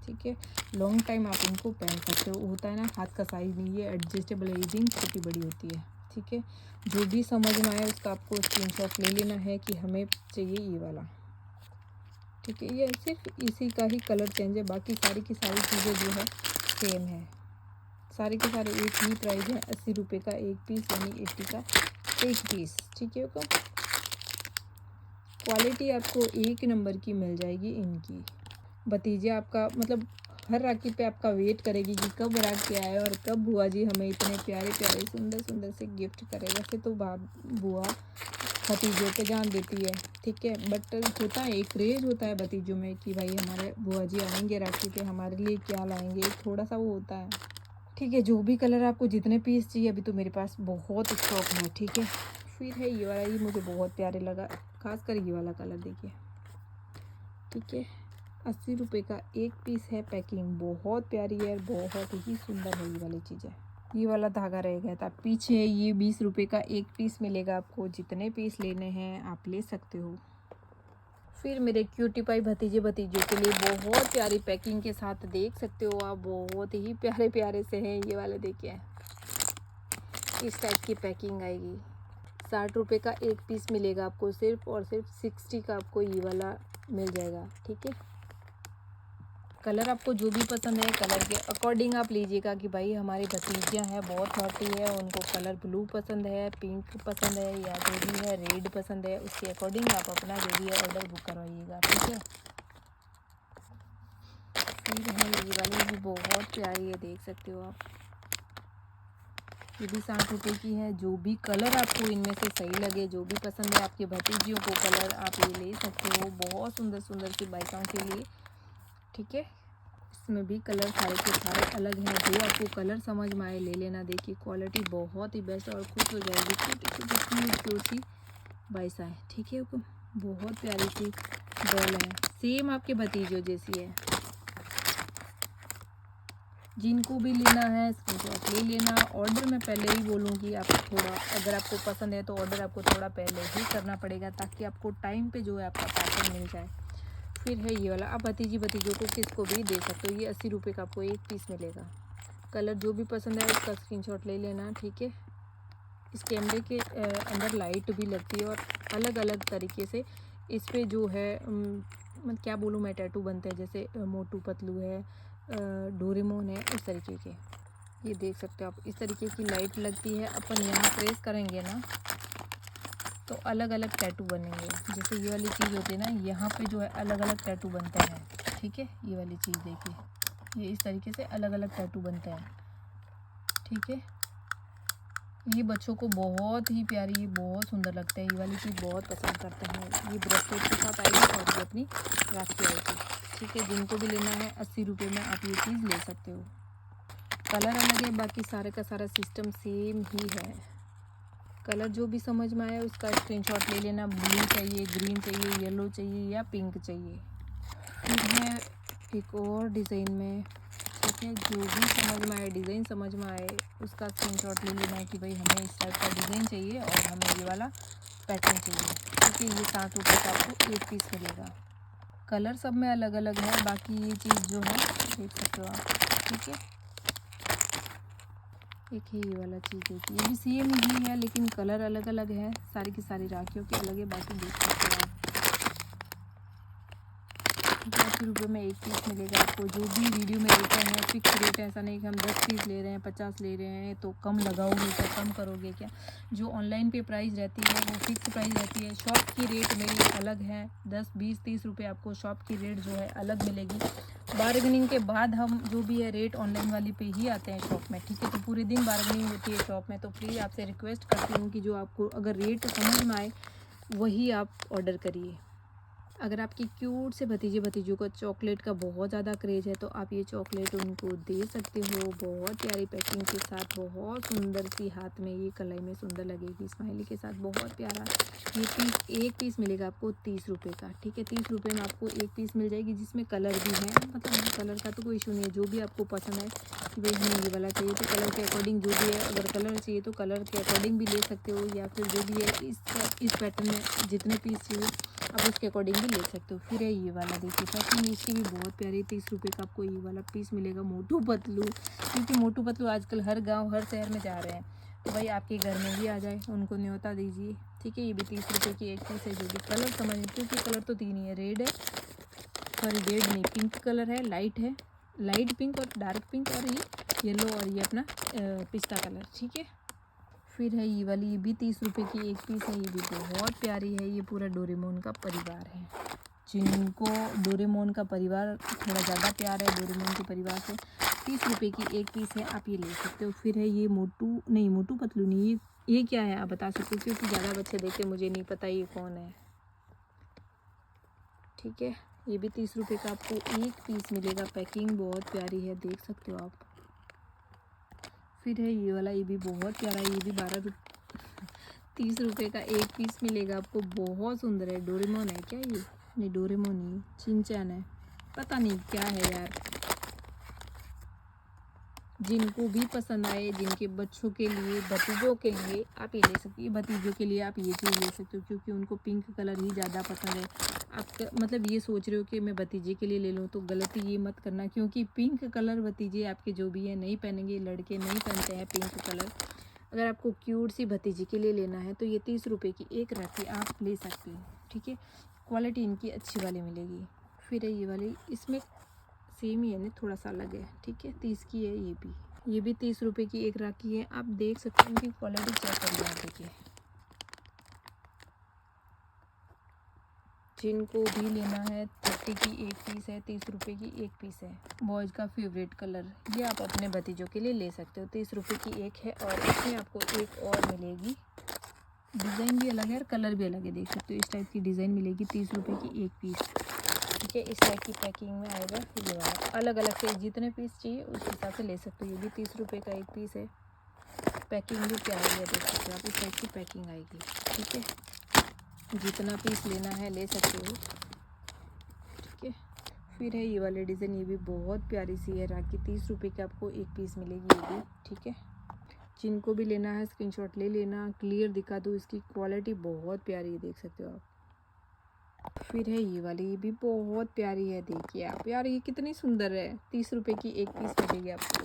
Speaker 1: ठीक है। लॉन्ग टाइम आप इनको पहन सकते हो। होता है ना हाथ का साइज़ नहीं, ये एडजस्टेबल एजिंग छोटी बड़ी होती है, ठीक है। जो भी समझ में आए उसका आपको स्क्रीनशॉट ले लेना है कि हमें चाहिए ये वाला, ठीक है। ये सिर्फ इसी का ही कलर चेंज है, बाकी सारी की सारी चीज़ें जो है सेम है। सारे के सारे एक ही प्राइस है, 80 रुपये का एक पीस, यानी 80 का एक पीस, ठीक है। तो क्वालिटी आपको एक नंबर की मिल जाएगी इनकी। भतीजा आपका मतलब हर राखी पे आपका वेट करेगी कि कब राखी आए और कब बुआ जी हमें इतने प्यारे प्यारे सुंदर सुंदर से गिफ्ट करे। वैसे तो बुआ भतीजों पे जान देती है, ठीक है, बट होता है एक क्रेज होता है भतीजों में कि भाई हमारे बुआ जी आएंगे राखी पे, हमारे लिए क्या लाएंगे, एक थोड़ा सा वो होता है, ठीक है। जो भी कलर आपको जितने पीस चाहिए, अभी तो मेरे पास बहुत स्टॉक है, ठीक है। फिर है ये वाला, ये मुझे बहुत प्यारे लगा, खासकर ये वाला कलर देखिए, ठीक है। 80 रुपये का एक पीस है, पैकिंग बहुत प्यारी है, बहुत ही सुंदर है ये वाली चीज़ें। ये वाला धागा रह गया था पीछे, ये 20 रुपये का एक पीस मिलेगा आपको, जितने पीस लेने हैं आप ले सकते हो। फिर मेरे क्यूटी पाई भतीजे भतीजों के लिए बहुत प्यारी पैकिंग के साथ देख सकते हो आप, बहुत ही प्यारे प्यारे से हैं ये वाले, देखिए इस टाइप की पैकिंग आएगी। 60 रुपये का एक पीस मिलेगा आपको सिर्फ, और सिर्फ 60 का आपको ये वाला मिल जाएगा, ठीक है। कलर आपको जो भी पसंद है कलर के अकॉर्डिंग आप लीजिएगा कि भाई हमारी भतीजियाँ हैं बहुत नॉटी है, उनको कलर ब्लू पसंद है, पिंक पसंद है, या जो भी है रेड पसंद है, उसके अकॉर्डिंग आप अपना जो भी है ऑर्डर बुक करवाइएगा, ठीक है। फिर है ये वाली भी बहुत प्यारी है, देख सकते हो आप, ये भी 60 रुपये की है। जो भी कलर आपको इनमें से सही लगे, जो भी पसंद है आपके भतीजियों को कलर, आप ये ले सकते हो। बहुत सुंदर सुंदर सी बाइकों के लिए, ठीक है। इसमें भी कलर सारे के सारे अलग हैं, जो आपको कलर समझ में आए ले लेना। देखिए क्वालिटी बहुत ही बेस्ट, और खुश हो जाएगी। छोटी छोटी क्यूट सी बाइसा है, ठीक है। बहुत प्यारी सी बॉल है, सेम आपके भतीजों जैसी है। जिनको भी लेना है स्क्रीनशॉट ले लेना। ऑर्डर मैं पहले ही बोलूँगी, आप थोड़ा अगर आपको पसंद है तो ऑर्डर आपको थोड़ा पहले ही करना पड़ेगा, ताकि आपको टाइम पे जो है आपका पैटर्न मिल जाए। फिर है ये वाला, आप भतीजी भतीजों को किसको भी दे सकते हो। ये 80 रुपये का आपको एक पीस मिलेगा। कलर जो भी पसंद है उसका स्क्रीनशॉट ले लेना, ठीक है। इस कैमरे के अंदर लाइट भी लगती है, और अलग अलग तरीके से इस पर जो है मतलब क्या बोलूँ मैं, टैटू बनते हैं, जैसे मोटू पतलू है, डोरेमोन है, उस तरीके के। ये देख सकते हो आप, इस तरीके की लाइट लगती है। अपन यहाँ प्रेस करेंगे ना तो अलग अलग टैटू बनेंगे। जैसे ये वाली चीज़ होती है ना, यहाँ पे जो है अलग अलग टैटू बनते हैं, ठीक है। ये वाली चीज़ देखिए, ये इस तरीके से अलग अलग टैटू बनते हैं, ठीक है। ये बच्चों को बहुत ही प्यारी, ये बहुत सुंदर लगता है, ये वाली चीज़ बहुत पसंद करते हैं। ये ब्रेसलेट के साथ आएगी और ये अपनी राखी आएगी, ठीक है। जिनको भी लेना है 80 रुपये में आप ये चीज़ ले सकते हो। कलर अलग है, बाकी सारे का सारा सिस्टम सेम ही है। कलर जो भी समझ में आए उसका स्क्रीनशॉट ले लेना। ब्लू चाहिए, ग्रीन चाहिए, येलो चाहिए, या पिंक चाहिए। फिर है एक और डिज़ाइन में, ठीक है। जो भी समझ में आए, डिज़ाइन समझ में आए, उसका स्क्रीनशॉट ले लेना है कि भाई हमें इस टाइप का डिज़ाइन चाहिए और हमें ये वाला पैटर्न चाहिए, ठीक है। ये 60 रुपये का आपको एक पीस मिलेगा। कलर सब में अलग अलग है, बाकी ये चीज़ जो है देख सकते हो आप, ठीक है। एक है ये वाला चीज़ देखिए, ये भी सेम ही है लेकिन कलर अलग अलग है। सारी की सारी राखियों के अलग है, बाकी देख सकते हो आप। 80 रुपये में एक पीस मिलेगा आपको। जो भी वीडियो में रेट है फिक्स रेट है, ऐसा नहीं कि हम 10 पीस ले रहे हैं, 50 ले रहे हैं तो कम लगाओगे क्या, कम करोगे क्या। जो ऑनलाइन पे प्राइस रहती है वो फिक्स प्राइस रहती है। शॉप की रेट मेरी अलग है, 10 20 30 रुपये आपको शॉप की रेट जो है अलग मिलेगी। बार्गेनिंग के बाद हम जो भी है रेट ऑनलाइन वाली पे ही आते हैं शॉप में, ठीक है। तो पूरे दिन बार्गेनिंग होती है शॉप में, तो प्लीज़ आपसे रिक्वेस्ट करती हूँ कि जो आपको अगर रेट समझ में आए वही आप ऑर्डर करिए। अगर आपकी क्यूट से भतीजे भतीजों को चॉकलेट का बहुत ज़्यादा क्रेज़ है तो आप ये चॉकलेट उनको दे सकते हो। बहुत प्यारी पैकिंग के साथ, बहुत सुंदर सी, हाथ में ये कलाई में सुंदर लगेगी, स्माइली के साथ, बहुत प्यारा। ये पीस एक पीस मिलेगा आपको 30 रुपये का, ठीक है। 30 रुपये में आपको एक पीस मिल जाएगी, जिसमें कलर भी है। मतलब कलर का तो कोई इशू नहीं है, जो भी आपको पसंद है कि भाई हमें ये वाला चाहिए तो कलर के अकॉर्डिंग जो भी है, अगर कलर चाहिए तो कलर के अकॉर्डिंग भी ले सकते हो, या फिर जो भी है इस पैटर्न में जितने पीस चाहिए आप उसके अकॉर्डिंग भी ले सकते हो। फिर है ये वाला, देखिए पैकिंग इसकी भी बहुत प्यारी, 30 रुपये का आपको ये वाला पीस मिलेगा मोटू पतलू, क्योंकि मोटू पतलू आजकल हर गांव हर शहर में जा रहे हैं, तो भाई आपके घर में भी आ जाए, उनको न्योता दीजिए। ठीक है, ये भी 30 रुपये की एक पीस है, जो कि कलर समझ, क्योंकि कलर तो 3 ही है, रेड है, सॉरी रेड नहीं, पिंक कलर है, लाइट पिंक और डार्क पिंक, और ये येलो, और ये अपना पिस्ता कलर। ठीक है, फिर है ये वाली, ये भी 30 रुपये की एक पीस है, ये भी बहुत प्यारी है। ये पूरा डोरेमोन का परिवार है, जिनको डोरेमोन का परिवार थोड़ा ज़्यादा प्यार है, डोरेमोन के परिवार से 30 रुपये की एक पीस है, आप ये ले सकते हो। फिर है ये मोटू पतलू नहीं, ये क्या है आप बता सकते हो, क्योंकि ज़्यादा बच्चे देखते, मुझे नहीं पता ये कौन है। ठीक है, ये भी 30 रुपये का आपको एक पीस मिलेगा, पैकिंग बहुत प्यारी है, देख सकते हो आप। फिर है ये वाला, ये भी बहुत प्यारा है, ये भी 30 रुपये का एक पीस मिलेगा आपको, बहुत सुंदर है। डोरेमोन है क्या ये? नहीं डोरेमोन नहीं, शिनचैन है, पता नहीं क्या है यार। जिनको भी पसंद आए, जिनके बच्चों के लिए, भतीजों के लिए आप ये ले सकते हो, भतीजों के लिए आप ये चीज़ ले सकते हो, क्योंकि उनको पिंक कलर ही ज़्यादा पसंद है। आप मतलब ये सोच रहे हो कि मैं भतीजे के लिए ले लूँ, तो गलती ये मत करना, क्योंकि पिंक कलर भतीजे आपके जो भी हैं नहीं पहनेंगे, लड़के नहीं पहनते हैं पिंक कलर। अगर आपको क्यूट सी भतीजी के लिए लेना है तो ये 30 रुपये की एक राखी आप ले सकते हो। ठीक है, क्वालिटी इनकी अच्छी वाली मिलेगी। फिर है ये वाली, इसमें सेम ही है ना, थोड़ा सा अलग है। ठीक है, 30 की है ये भी 30 रुपये की एक राखी है, आप देख सकते हो, इनकी क्वालिटी चेक करिए आप, देखिए। जिनको भी लेना है 30 की एक पीस है, 30 रुपये की एक पीस है। बॉयज़ का फेवरेट कलर, ये आप अपने भतीजों के लिए ले सकते हो, 30 रुपये की एक है, और इसमें आपको एक और मिलेगी, डिज़ाइन भी अलग है और कलर भी अलग है, देख सकते हो, इस टाइप की डिज़ाइन मिलेगी, 30 रुपये की एक पीस। ठीक है, इस टाइप की पैकिंग में आएगा ये वाला, अलग अलग से जितने पीस चाहिए उस हिसाब से ले सकते हो। ये भी 30 रुपये का एक पीस है, पैकिंग भी प्यारी है, देख सकते हो आप, इस टाइप की पैकिंग आएगी। ठीक है, जितना पीस लेना है ले सकते हो। ठीक है, फिर है ये वाले डिज़ाइन, ये भी बहुत प्यारी सी है राखी, 30 रुपये की आपको एक पीस मिलेगी ये भी। ठीक है, जिनको भी लेना है स्क्रीनशॉट ले लेना, क्लियर दिखा दूँ, इसकी क्वालिटी बहुत प्यारी है, देख सकते हो आप। फिर है ये वाली, ये भी बहुत प्यारी है, देखिए आप यार, ये कितनी सुंदर है, 30 रुपये की एक पीस मिलेगी आपको,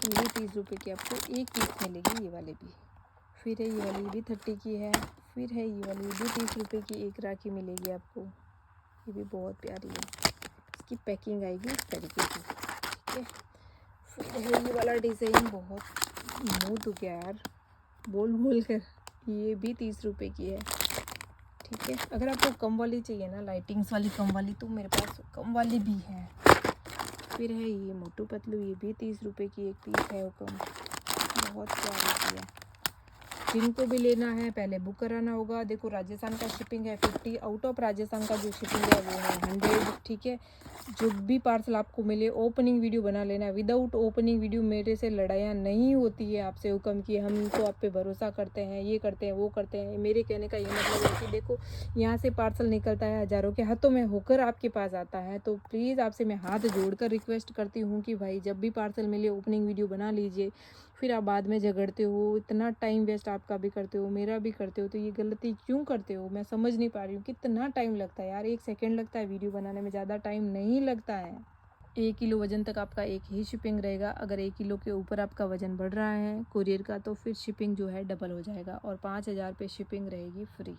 Speaker 1: ये भी 30 रुपये की आपको एक पीस मिलेगी ये वाले भी। फिर है ये वाली, ये भी 30 की है। फिर है ये वाली, ये भी 30 रुपये की एक राखी मिलेगी आपको, ये भी बहुत प्यारी है, इसकी पैकिंग आएगी इस तरीके की। ठीक है, फिर है ये वाला डिज़ाइन, बहुत मुँह तो क्या यार बोल कर, ये भी 30 रुपये की है। ठीक है, अगर आपको कम वाली चाहिए ना, लाइटिंग्स वाली कम वाली, तो मेरे पास कम वाली भी है। फिर है ये मोटू पतलू, ये भी 30 रुपये की एक पीस है, वो कम, बहुत प्यारी सी है। जिनको भी लेना है पहले बुक कराना होगा। देखो राजस्थान का शिपिंग है 50, आउट ऑफ राजस्थान का जो शिपिंग है वो है 100। ठीक है, जो भी पार्सल आपको मिले ओपनिंग वीडियो बना लेना है। विदाउट ओपनिंग वीडियो मेरे से लड़ाइयाँ नहीं होती है आपसे हुक्म की, हम तो आप पे भरोसा करते हैं, ये करते हैं वो करते हैं। मेरे कहने का ये मतलब है कि देखो यहाँ से पार्सल निकलता है हज़ारों के हाथों में होकर आपके पास आता है, तो प्लीज़ आपसे मैं हाथ जोड़कर रिक्वेस्ट करती हूँ कि भाई जब भी पार्सल मिले ओपनिंग वीडियो बना लीजिए। फिर आप बाद में झगड़ते हो, इतना टाइम वेस्ट आपका भी करते हो, मेरा भी करते हो, तो ये गलती क्यों करते हो मैं समझ नहीं पा रही हूँ। कितना टाइम लगता है यार, 1 सेकंड लगता है वीडियो बनाने में, ज़्यादा टाइम नहीं लगता है। 1 किलो वज़न तक आपका एक ही शिपिंग रहेगा। अगर 1 किलो के ऊपर आपका वज़न बढ़ रहा है कुरियर का, तो फिर शिपिंग जो है डबल हो जाएगा और 5000 पे शिपिंग रहेगी फ्री।